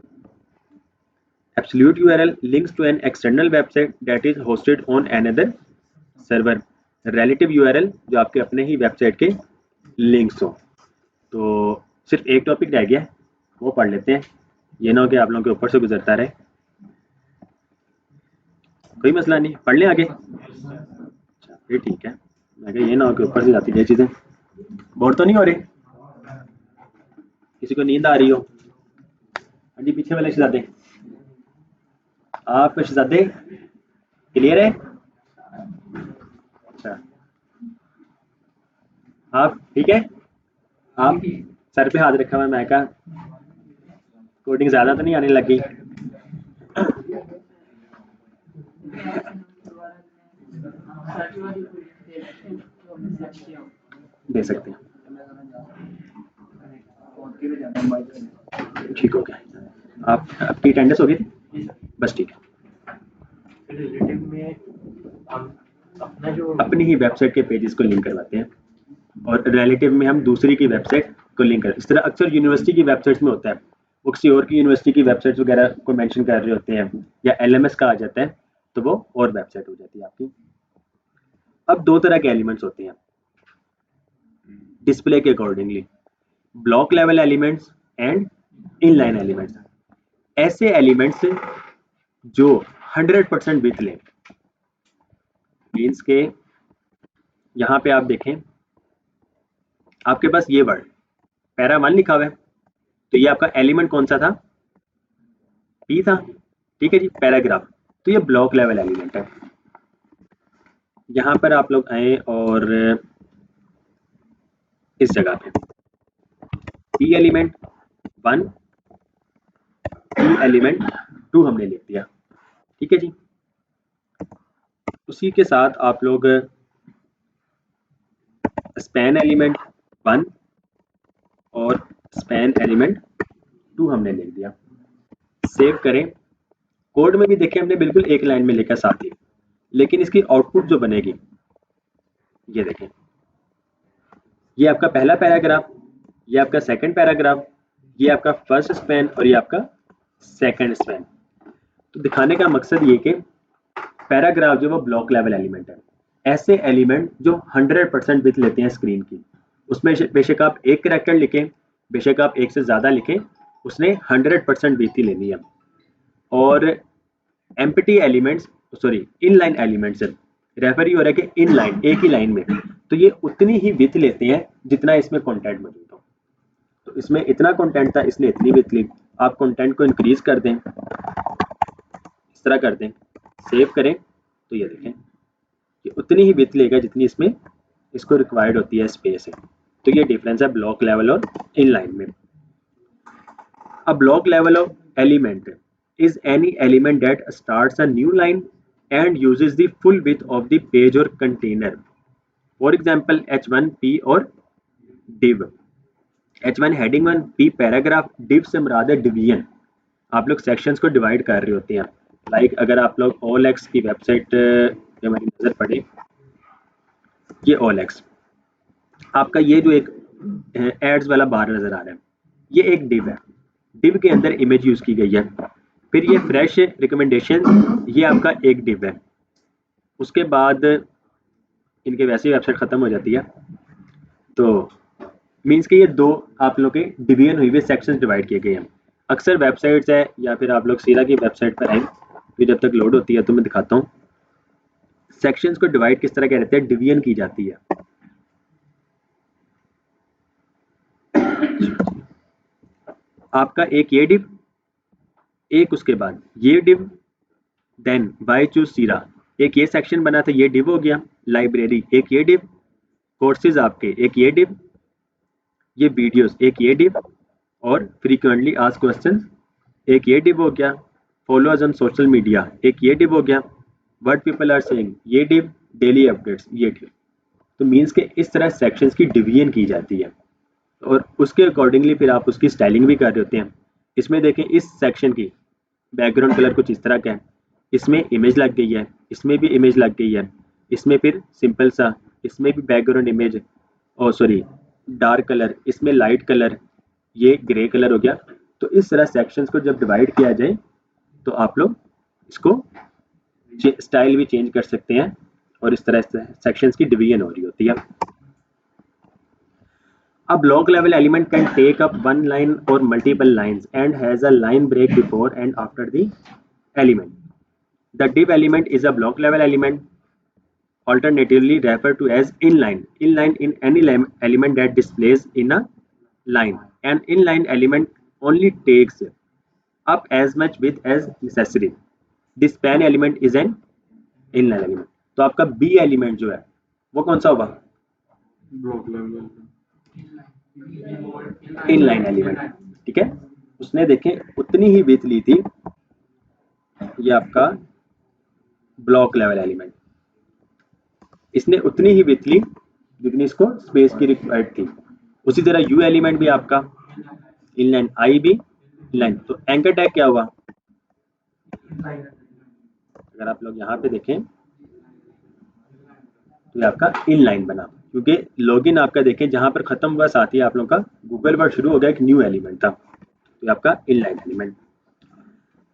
Absolute URL links to an external website that is hosted on another server. Relative URL जो आपके अपने ही वेबसाइट के लिंक्स हो। तो सिर्फ एक टॉपिक रह गया, वो पढ़ लेते हैं, ये ना हो कि आप लोगों के ऊपर से गुजरता रहे। कोई मसला नहीं, पढ़ लें आगे। अच्छा फिर ठीक है, मैं कहा ये ना हो कि ऊपर से जाती है चीज़ें। बोर तो नहीं हो रहे? किसी को नींद आ रही हो? हाँ जी, पीछे वाले शहजादे, आप शहजादे क्लियर है? अच्छा, आप ठीक है? आप सर पे हाथ रखा हुआ है, मैं कहा कोडिंग ज़्यादा तो नहीं आने लगी? दे सकते हैं, ठीक हो गया। आप आपकी अटेंडेंस हो गई थी? बस ठीक है। रिलेटिव में हम अपना जो अपनी ही वेबसाइट के पेजेस को लिंक करवाते हैं और रिलेटिव में हम दूसरी की वेबसाइट को लिंक करते हैं। इस तरह अक्सर यूनिवर्सिटी की वेबसाइट्स में होता है, वो किसी और की यूनिवर्सिटी की वेबसाइट्स वगैरह को मेंशन कर रहे होते हैं या एलएमएस का आ जाता है, तो वो और वेबसाइट हो जाती है आपकी। अब दो तरह के एलिमेंट्स होते हैं डिस्प्ले के accordingly, block level elements and inline elements. ऐसे एलिमेंट्स जो 100% विथ लें, मीन्स के यहाँ पे आप देखें, आपके पास ये वर्ड पैरा 1 लिखा हुआ है, तो ये आपका एलिमेंट कौन सा था? पी था, ठीक है जी, पैराग्राफ। तो ये ब्लॉक लेवल एलिमेंट है। यहाँ पर आप लोग आए और इस जगह पे पी एलिमेंट 1, पी एलिमेंट 2 हमने लिख दिया, ठीक है जी। उसी के साथ आप लोग स्पैन एलिमेंट 1 और स्पैन एलिमेंट 2 हमने लिख दिया। सेव करें। कोड में भी देखें हमने बिल्कुल एक लाइन में लिखा साथ ही, लेकिन इसकी आउटपुट जो बनेगी ये देखें, ये आपका पहला पैराग्राफ, ये आपका सेकंड पैराग्राफ, ये आपका फर्स्ट स्पैन और ये आपका सेकंड स्पैन। तो दिखाने का मकसद ये कि पैराग्राफ जो वो ब्लॉक लेवल एलिमेंट है। ऐसे एलिमेंट जो 100% विड्थ लेते हैं स्क्रीन की, उसमें बेशक आप एक कैरेक्टर लिखें, बेशक आप एक से ज़्यादा लिखें, उसने 100% विड्थ ही लेनी है। और empty elements, sorry inline elements, refer ही हो रहा है कि इनलाइन एक ही लाइन में, तो ये उतनी ही विड्थ लेते हैं जितना इसमें कंटेंट मौजूद हो। तो इसमें इतना कंटेंट था, इसने इतनी विड्थ ली। आप कंटेंट को इंक्रीज कर दें, इस तरह कर दें, सेव करें, तो ये देखें कि उतनी ही विड्थ लेगा जितनी इसमें इसको रिक्वायर्ड होती है स्पेस है। तो ये डिफरेंस है ब्लॉक लेवल और इनलाइन में। A block level of element is any element that starts a new line and uses the full width of the page or container. For example, H1P और div। H1 heading 1, P paragraph, div से मुराद है डिवीजन। आप लोग सेक्शंस को डिवाइड कर रहे होते हैं। लाइक अगर आप लोग OLX की वेबसाइट पे हमारी नज़र पड़े, ये OLX आपका ये जो एक एड्स वाला बार नज़र आ रहा है, ये एक डिव है। डिव के अंदर इमेज यूज़ की गई है। फिर ये फ्रेश रिकमेंडेशन, ये आपका एक डिव है। उसके बाद इनके वैसे ही वेबसाइट ख़त्म हो जाती है, तो मीन्स कि ये दो आप लोग के डिवीजन हुई हुए सेक्शंस डिवाइड किए गए हैं। अक्सर वेबसाइट्स है, या फिर आप लोग सीरा की वेबसाइट पर आए, फिर जब तक लोड होती है तो मैं दिखाता हूँ सेक्शंस को डिवाइड किस तरह कहते हैं, डिवीजन की जाती है। आपका एक ये डिव, एक उसके बाद ये डिव, देन बाय चूज सीरा, एक ये सेक्शन बना था, ये डिव हो गया। लाइब्रेरी एक ये डिव, कोर्सेज आपके एक ये डिव, ये वीडियोस एक ये डिव, और फ्रीक्वेंटली आस्क्ड क्वेश्चंस एक ये डिव हो गया। Follow us on social media एक ये डिव हो गया। व्हाट पीपल आर सेइंग ये डिव, डेली अपडेट्स ये डिव। तो मीन्स के इस तरह सेक्शंस की डिवीजन की जाती है और उसके अकॉर्डिंगली फिर आप उसकी स्टाइलिंग भी कर रहे होते हैं। इसमें देखें इस सेक्शन की बैकग्राउंड कलर कुछ इस तरह का है, इसमें इमेज लग गई है, इसमें भी इमेज लग गई है, इसमें फिर सिंपल सा, इसमें भी बैकग्राउंड इमेज, और सॉरी डार्क कलर, इसमें लाइट कलर, ये ग्रे कलर हो गया। तो इस तरह सेक्शंस को जब डिवाइड किया जाए तो आप लोग इसको स्टाइल भी चेंज कर सकते हैं और इस तरह सेक्शंस की डिवीजन हो रही होती है। A block level element can take up one line or multiple lines and has a line break before and after the element. The div element is a block level element, alternatively referred to as inline. Inline in any element that displays in a line. An inline element only takes up as much width as necessary. The span element is an inline element. तो आपका B element जो है वो कौन सा होगा? ब्लॉक लेवल इनलाइन एलिमेंट, ठीक है। उसने देखें उतनी ही विड्थ ली थी, ये आपका ब्लॉक लेवल एलिमेंट, इसने उतनी ही विड्थ ली जितनी इसको स्पेस की रिक्वायर्ड थी। उसी तरह यू एलिमेंट भी आपका इनलाइन, आई भी इनलाइन। तो एंकर टैग क्या हुआ? अगर आप लोग यहाँ पे देखें तो ये आपका इनलाइन बना, क्योंकि लॉगिन आपका देखें जहां पर खत्म हुआ साथ ही आप लोग का गूगल पर शुरू हो गया एक न्यू एलिमेंट था, तो ये आपका इनलाइन एलिमेंट।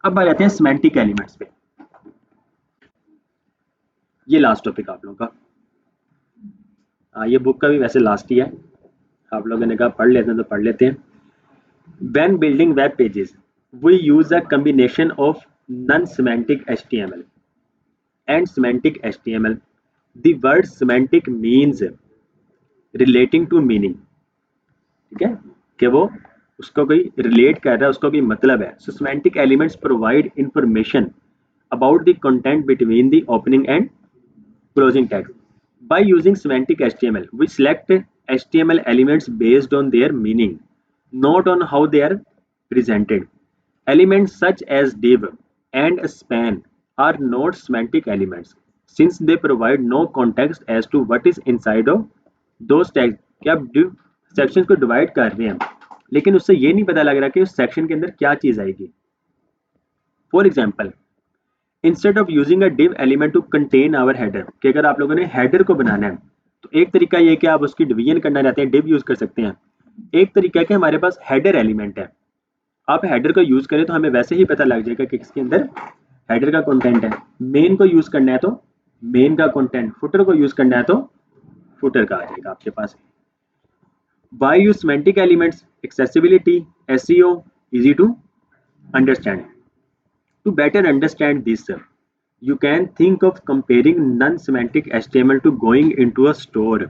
अब आ जाते हैं सिमेंटिक एलिमेंट्स पे। ये लास्ट टॉपिक आप लोगों का, ये बुक का भी वैसे लास्ट ही है, आप लोगों ने कहा पढ़ लेते हैं तो पढ़ लेते हैं। When building web pages, we use a combination of non-semantic HTML and semantic HTML. The word semantic means relating to meaning, ठीक है, कि वो उसको कोई रिलेट कर रहा है, उसको कोई मतलब है। So semantic elements provide information about the content between the opening and closing tags. By using semantic HTML, we select HTML elements based on their meaning, not on how they are presented. Elements such as div and span are not semantic elements since they provide no context as to what is inside of those tags. क्या आप div sections को divide कर रहे हैं लेकिन उससे ये नहीं पता लग रहा कि उस section के अंदर क्या चीज़ आएगी। For example, instead of using a div element to contain our header, कि अगर आप लोगों ने हेडर को बनाना है तो एक तरीका ये कि आप उसकी डिवीजन करना चाहते हैं, div यूज कर सकते हैं। एक तरीका है कि हमारे पास हेडर एलिमेंट है, आप हेडर को यूज करें तो हमें वैसे ही पता लग जाएगा कि किसके अंदर हेडर का कंटेंट है। मेन को यूज करना है तो मेन का कंटेंट, फुटर को यूज करना है तो फुटर का आ जाएगा आपके पास। By use semantic elements, accessibility, SEO, easy to understand. To better understand this, you can think of comparing non-semantic HTML to going into a store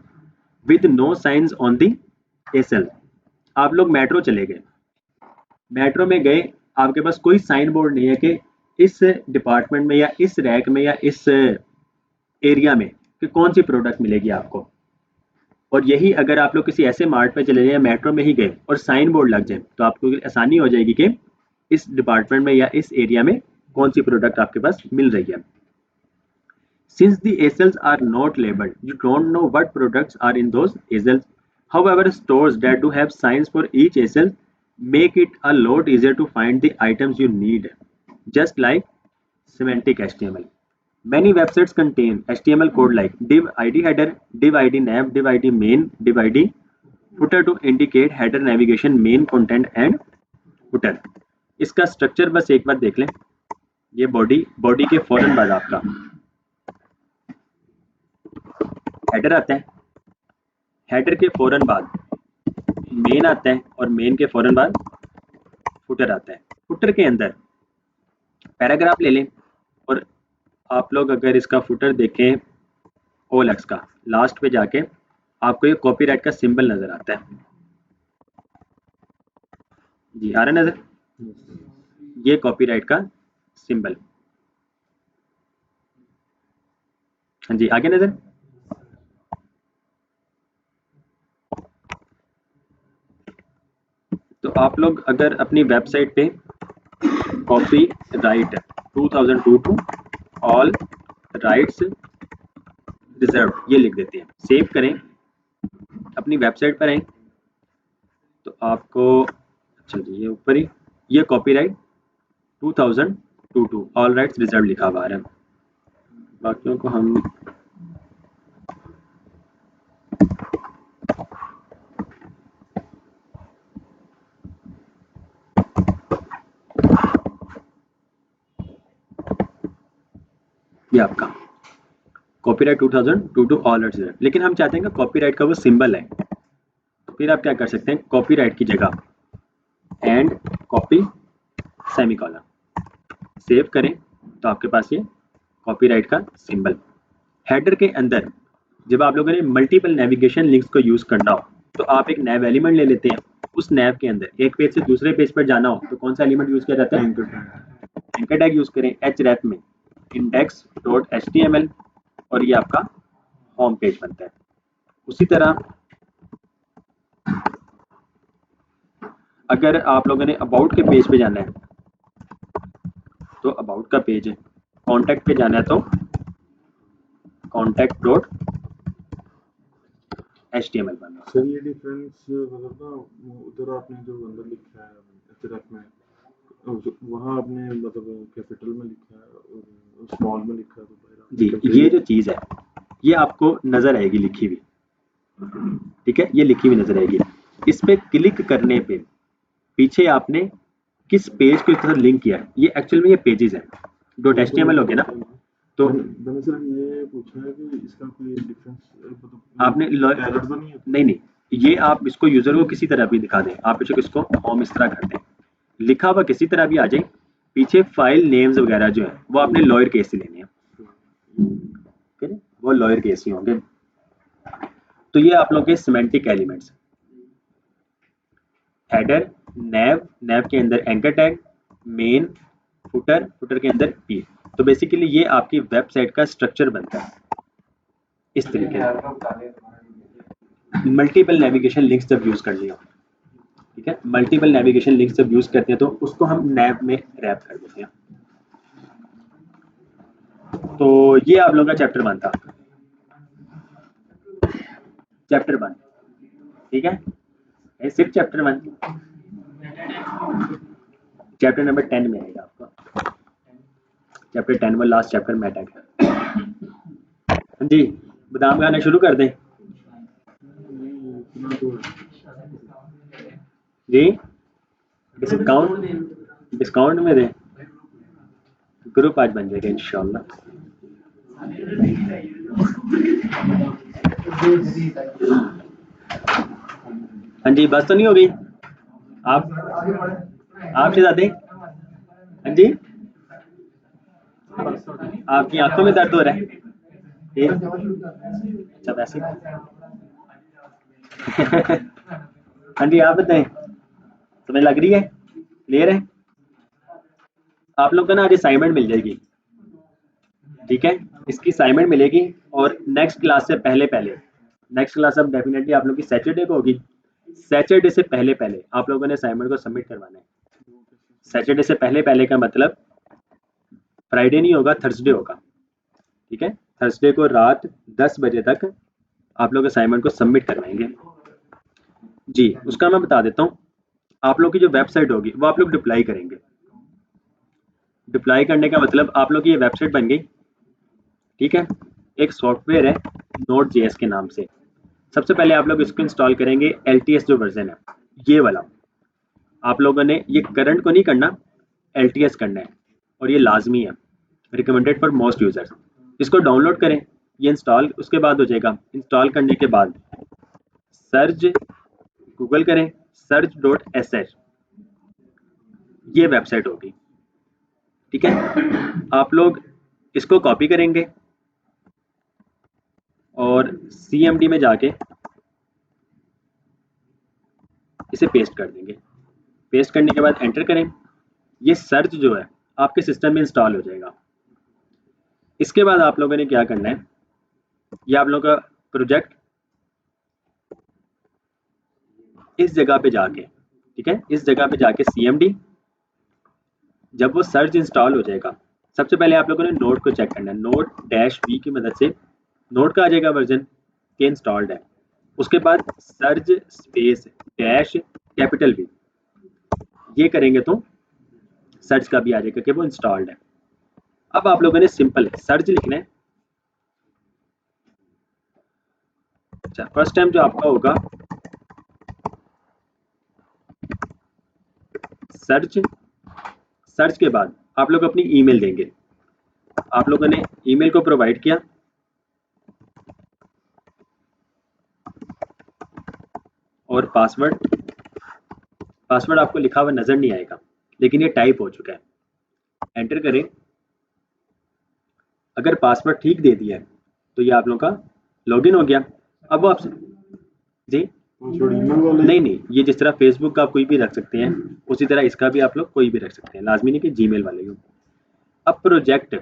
with no signs on the ASL. आप लोग मेट्रो चले गए, मेट्रो में गए, आपके पास कोई साइन बोर्ड नहीं है कि इस डिपार्टमेंट में या इस रैक में या इस एरिया में कि कौन सी प्रोडक्ट मिलेगी आपको। और यही अगर आप लोग किसी ऐसे मार्ट में चले जाए या मेट्रो में ही गए और साइन बोर्ड लग जाए तो आपको आसानी हो जाएगी कि इस डिपार्टमेंट में या इस एरिया में कौन सी प्रोडक्ट आपके पास मिल रही है। Since the ASLs are not labeled, you don't know what products are in those ASLs. However, stores that do have signs for each ASL make it a lot easier to find the items you need, just like semantic HTML. Many websites contain HTML code like div id header, div id nav, div id main, div id footer to indicate header navigation, main content and footer. इसका स्ट्रक्चर बस एक बार देख लें। ये बॉडी के फौरन बाद आपका हेडर आता है, हेडर के फौरन बाद मेन आता है और मेन के फौरन बाद फुटर आता है। फुटर के अंदर पैराग्राफ ले लें और आप लोग अगर इसका फुटर देखें OLX का, लास्ट पे जाके आपको ये कॉपीराइट का सिंबल नजर आता है। जी आ रहा है नजर, ये कॉपीराइट का सिंबल, हाँ जी आगे नजर। तो आप लोग अगर अपनी वेबसाइट पे copyright 2002 to all rights reserve ये लिख देते हैं, सेव करें, अपनी वेबसाइट पर आए तो आपको, अच्छा जी ये ऊपर ही ये copyright 2002 to all rights reserve लिखा हुआ है। बाकियों को हम ये आपका copyright 2002 to all rights reserve, लेकिन हम चाहते हैं कि कॉपीराइट का वो सिंबल है, तो फिर आप क्या कर सकते हैं, कॉपीराइट की जगह एंड कॉपी सेमीकोलन सेव करें तो आपके पास ये कॉपीराइट का सिंबल। हेडर के अंदर जब आप लोगों ने मल्टीपल नेविगेशन लिंक्स को यूज करना हो तो आप एक नैव एलिमेंट ले लेते हैं। उस नैव के अंदर एक पेज से दूसरे पेज पर जाना हो तो कौन सा एलिमेंट यूज किया जाता है? एंकर टैग यूज करें href में index.html और ये आपका होम पेज बनता है। उसी तरह अगर आप लोगों ने अबाउट के पेज पे जाना है तो अबाउट का पेज है, कॉन्टैक्ट पे जाना है तो contact.html बनना है। सर ये डिफरेंस मतलब ना उधर आपने जो अंदर लिखा है एचआरएफ में वहाँ आपने मतलब कैपिटल में लिखा है और स्मॉल में लिखा है तो जी, ये जो चीज़ है ये आपको नजर आएगी लिखी हुई, ठीक है, ये लिखी हुई नजर आएगी। इस पे क्लिक करने पे पीछे आपने किस पेज को इस तरह लिंक किया है, ये एक्चुअल में ये पेजेस है .html हो गया ना। तो मैंने सर ये पूछा है कि इसका कोई डिफरेंस मतलब आपने एरर तो नहीं है? नहीं, ये आप इसको यूजर को किसी तरह भी दिखा दें, आप इसको होम इस तरह कर दें, लिखा हुआ किसी तरह भी आ जाए, पीछे फाइल नेम्स वगैरह जो है वो आपने लॉयर केस से लेने हैं, ठीक है, वो लॉयर केस ही होंगे। तो ये आप लोगों के सिमेंटिक एलिमेंट्स, हेडर, नैव के अंदर एंकर टैग, मेन, फुटर के अंदर पी। तो बेसिकली ये आपकी वेबसाइट का स्ट्रक्चर बनता है इस तरीके से। मल्टीपल नेविगेशन लिंक्स जब यूज कर लिया, ठीक है, मल्टीपल नेविगेशन लिंक्स जब यूज करते हैं तो उसको हम नैव में रैप कर देते हैं। तो ये आप लोगों का चैप्टर 1 था, चैप्टर 1, ठीक है, ये सिर्फ चैप्टर 1। चैप्टर नंबर 10 में आएगा आपका, चैप्टर 10 में लास्ट चैप्टर मेटा का। हाँ जी, बादाम खाना शुरू कर दें जी, डिस्काउंट में दें, ग्रुप आज बन जाएगा इंशाल्लाह। हाँ जी, बस तो नहीं हो गई आप शहजादे? हाँ जी, आपकी आंखों में दर्द हो रहा है? अच्छा वैसे हाँ जी, आप बताएं, समझ लग रही है, क्लियर है? आप लोग को ना आज असाइनमेंट मिल जाएगी, ठीक है, इसकी असाइनमेंट मिलेगी और नेक्स्ट क्लास से पहले नेक्स्ट क्लास अब डेफिनेटली आप लोग की सैटरडे को होगी। सैटरडे से पहले आप लोगों ने असाइनमेंट को सबमिट करवाना है। सैटरडे से पहले का मतलब फ्राइडे नहीं होगा, थर्सडे होगा, ठीक है, थर्सडे को रात 10 बजे तक आप लोग असाइनमेंट को सबमिट करवाएंगे जी। उसका मैं बता देता हूँ, आप लोग की जो वेबसाइट होगी वो आप लोग डिप्लाई करेंगे। डिप्लाई करने का मतलब आप लोग की ये वेबसाइट बन गई, ठीक है, एक सॉफ्टवेयर है Node.js के नाम से। सबसे पहले आप लोग इसको इंस्टॉल करेंगे, LTS जो वर्जन है ये वाला। आप लोगों ने ये करंट को नहीं करना, LTS करना है और ये लाजमी है, रिकमेंडेड फॉर मोस्ट यूजर्स। इसको डाउनलोड करें, ये इंस्टॉल उसके बाद हो जाएगा। इंस्टॉल करने के बाद सर्च गूगल करें, search.sh, ये वेबसाइट होगी, ठीक है। आप लोग इसको कॉपी करेंगे और CMD में जाके इसे पेस्ट कर देंगे। पेस्ट करने के बाद एंटर करें, ये सर्च जो है आपके सिस्टम में इंस्टॉल हो जाएगा। इसके बाद आप लोगों ने क्या करना है, ये आप लोगों का प्रोजेक्ट इस जगह पे जाके, ठीक है, इस जगह पे जाके CMD, जब वो सर्च इंस्टॉल हो जाएगा सबसे पहले आप लोगों ने नोड को चेक करना है। Node-V की मदद से नोड का आ जाएगा वर्जन के इंस्टॉल्ड है। उसके बाद search space dash capital V, ये करेंगे तो सर्च का भी आ जाएगा कि वो इंस्टॉल्ड है। अब आप लोगों ने सिंपल सर्च लिखना है। अच्छा, फर्स्ट टाइम जो आपका होगा सर्च के बाद आप लोग अपनी ईमेल देंगे। आप लोगों ने ईमेल को प्रोवाइड किया और पासवर्ड आपको लिखा हुआ नजर नहीं आएगा लेकिन ये टाइप हो चुका है। एंटर करें, अगर पासवर्ड ठीक दे दिया है तो ये आप लोगों का लॉगिन हो गया। अब वो आपसे जी पासवर्ड ईमेल वाले नहीं, ये जिस तरह फेसबुक का आप कोई भी रख सकते हैं उसी तरह इसका भी आप लोग कोई भी रख सकते हैं, लाजमी नहीं कि जीमेल वाले हो। अब प्रोजेक्ट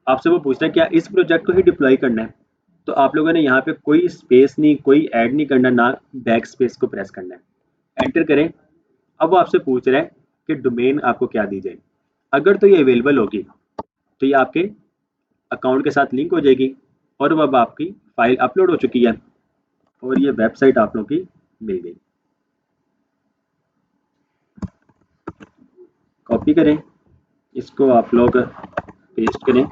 आपसे वो पूछता है क्या इस प्रोजेक्ट को ही डिप्लॉय करना है, तो आप लोगों ने यहाँ पे कोई स्पेस नहीं, कोई ऐड नहीं करना, ना बैक स्पेस को प्रेस करना है, एंटर करें। अब वो आपसे पूछ रहा है कि डोमेन आपको क्या दी जाए। अगर तो ये अवेलेबल होगी तो ये आपके अकाउंट के साथ लिंक हो जाएगी और वो अब आपकी फाइल अपलोड हो चुकी है और ये वेबसाइट आप लोगों की मिल गई। कॉपी करें, इसको आप लोग पेस्ट करें,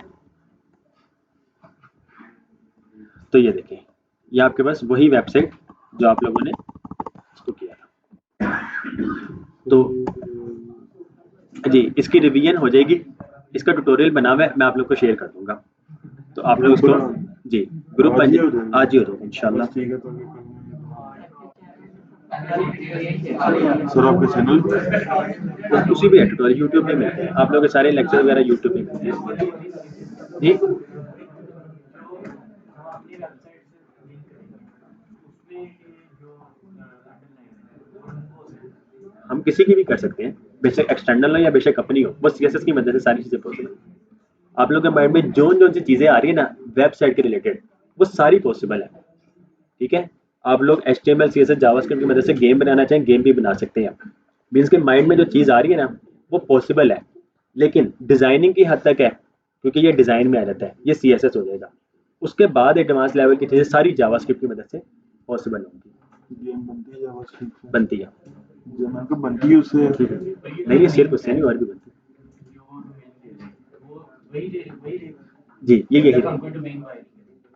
तो ये देखें ये आपके पास वही वेबसाइट जो आप लोगों ने इसको किया था। तो जी इसकी रिवीजन हो जाएगी, इसका ट्यूटोरियल बना हुआ है, मैं आप लोग को शेयर कर दूंगा, तो आप लोग इसको जी ग्रुप बन आज ही हो जाएगा इंशाल्लाह। ठीक है। तो सर आपके चैनल उसी भी है ट्यूटोरियल, यूट्यूब पे मिलते हैं, आप लोग के सारे लेक्चर वगैरह यूट्यूब पे मिलते हैं जी। हम किसी की भी कर सकते हैं, बेशक एक्सटर्नल हो या बेशक अपनी हो, बस सीएसएस की मदद से सारी चीजें पॉसिबल है। आप लोग के माइंड में जो सी चीजें आ रही है ना वेबसाइट के रिलेटेड वो सारी पॉसिबल है, ठीक है। आप लोग HTML CSS जावास्क्रिप्ट की मदद से गेम बनाना चाहें गेम भी बना सकते हैं। मीन्स के माइंड में जो चीज़ आ रही है ना वो पॉसिबल है, लेकिन डिज़ाइनिंग की हद तक है क्योंकि ये डिज़ाइन में आ जाता है, ये CSS हो जाएगा। उसके बाद एडवांस लेवल की चीज़ें सारी जावास्क्रिप्ट की मदद से पॉसिबल होंगी। गेम बनती है जावास्क्रिप्ट से? बनती है जो मैं तो बनती है उससे नहीं, सिर्फ उससे नहीं और भी बनती है जी। ये यही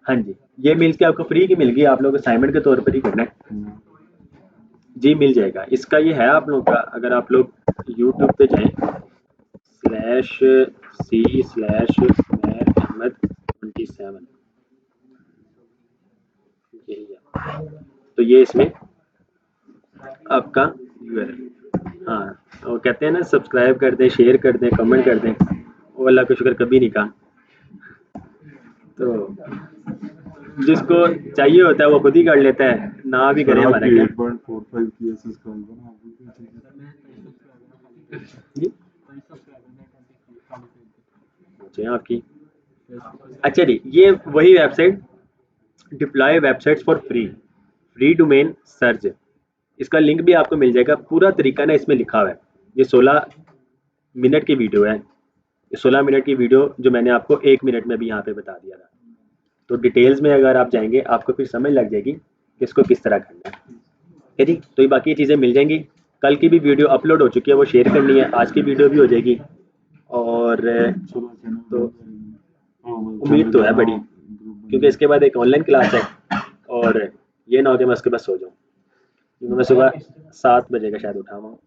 हाँ जी, ये मिल के आपको फ्री की मिल गई, आप लोग असाइनमेंट के तौर पर ही करना है जी, मिल जाएगा। इसका ये है आप लोग का, अगर आप लोग यूट्यूब पे जाएं /c/Ahmed27 यही है, तो ये इसमें आपका URL। हाँ वो कहते हैं ना सब्सक्राइब कर दें, शेयर कर दें, कमेंट कर दें, वो अल्लाह का शुक्र कभी नहीं कहा। तो जिसको चाहिए होता है वो खुद ही कर लेता है, ना भी करे हमारा क्या। 8.45 की सब्सक्राइबर जी आपकी अच्छा जी, ये वही website deploy websites for free domain search, इसका लिंक भी आपको मिल जाएगा। पूरा तरीका ना इसमें लिखा हुआ है। ये 16 मिनट की वीडियो है, ये 16 मिनट की वीडियो जो मैंने आपको 1 मिनट में भी यहाँ पे बता दिया था। तो डिटेल्स में अगर आप जाएंगे आपको फिर समझ लग जाएगी कि इसको किस तरह करना है जी। तो ये बाकी चीज़ें मिल जाएंगी। कल की भी वीडियो अपलोड हो चुकी है, वो शेयर करनी है, आज की वीडियो भी हो जाएगी। और तो उम्मीद तो है बड़ी, क्योंकि इसके बाद एक ऑनलाइन क्लास है और ये ना हो कि मैं उसके बाद सो जाऊँ, क्योंकि मैं सुबह 7 बजे का शायद उठा हुआ हूँ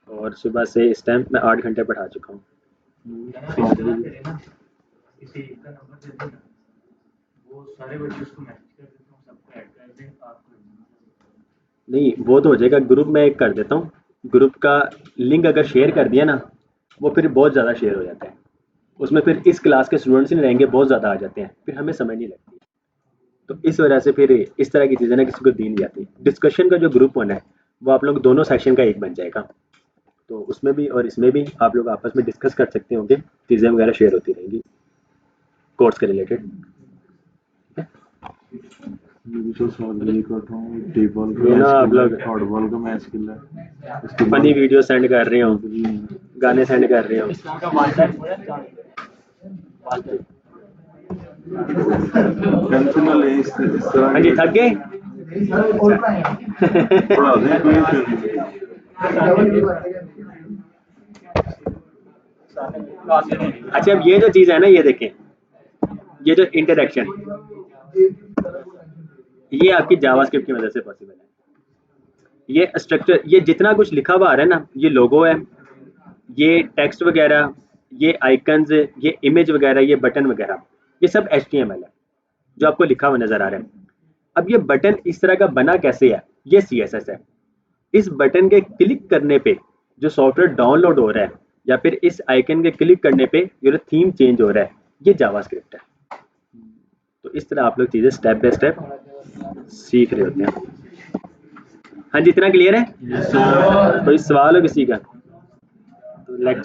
और सुबह से इस टाइम मैं 8 घंटे पढ़ा चुका हूँ। नहीं वो तो हो जाएगा, ग्रुप में एक कर देता हूँ, ग्रुप का लिंक अगर शेयर कर दिया ना वो फिर बहुत ज़्यादा शेयर हो जाता है, उसमें फिर इस क्लास के स्टूडेंट्स नहीं रहेंगे, बहुत ज़्यादा आ जाते हैं, फिर हमें समझ नहीं लगती। तो इस वजह से फिर इस तरह की चीज़ें ना किसी को दी नहीं जाती। डिस्कशन का जो ग्रुप होना है वो आप लोग दोनों सेक्शन का एक बन जाएगा, तो उसमें भी और इसमें भी आप लोग आपस में डिस्कस कर सकते होंगे, चीज़ें वगैरह शेयर होती रहेंगी कोर्स के रिलेटेड। ये ना आप लोग फनी वीडियो सेंड कर रहे हो, गाने सेंड कर रहे हो। हाँ जी, थक गए? अच्छा अब ये जो चीज़ है ना, ये देखें, ये जो इंटरेक्शन ये आपकी जावास्क्रिप्ट की मदद से पॉसिबल है। ये स्ट्रक्चर, ये जितना कुछ लिखा हुआ आ रहा है ना, ये लोगो है, ये टेक्स्ट वगैरह, ये आइकन्स, ये इमेज वगैरह, ये बटन वगैरह, ये सब HTML है जो आपको लिखा हुआ नजर आ रहा है। अब ये बटन इस तरह का बना कैसे है, ये CSS है। इस बटन के क्लिक करने पे जो सॉफ्टवेयर डाउनलोड हो रहा है या फिर इस आइकन के क्लिक करने पे जो थीम चेंज हो रहा है, ये जावास्क्रिप्ट है। तो इस तरह आप लोग चीज़ें स्टेप बाय स्टेप सीख रहे होते हैं। हाँ जी, इतना क्लियर है? Yes, sir. कोई सवाल हो किसी का? तो लेक्चर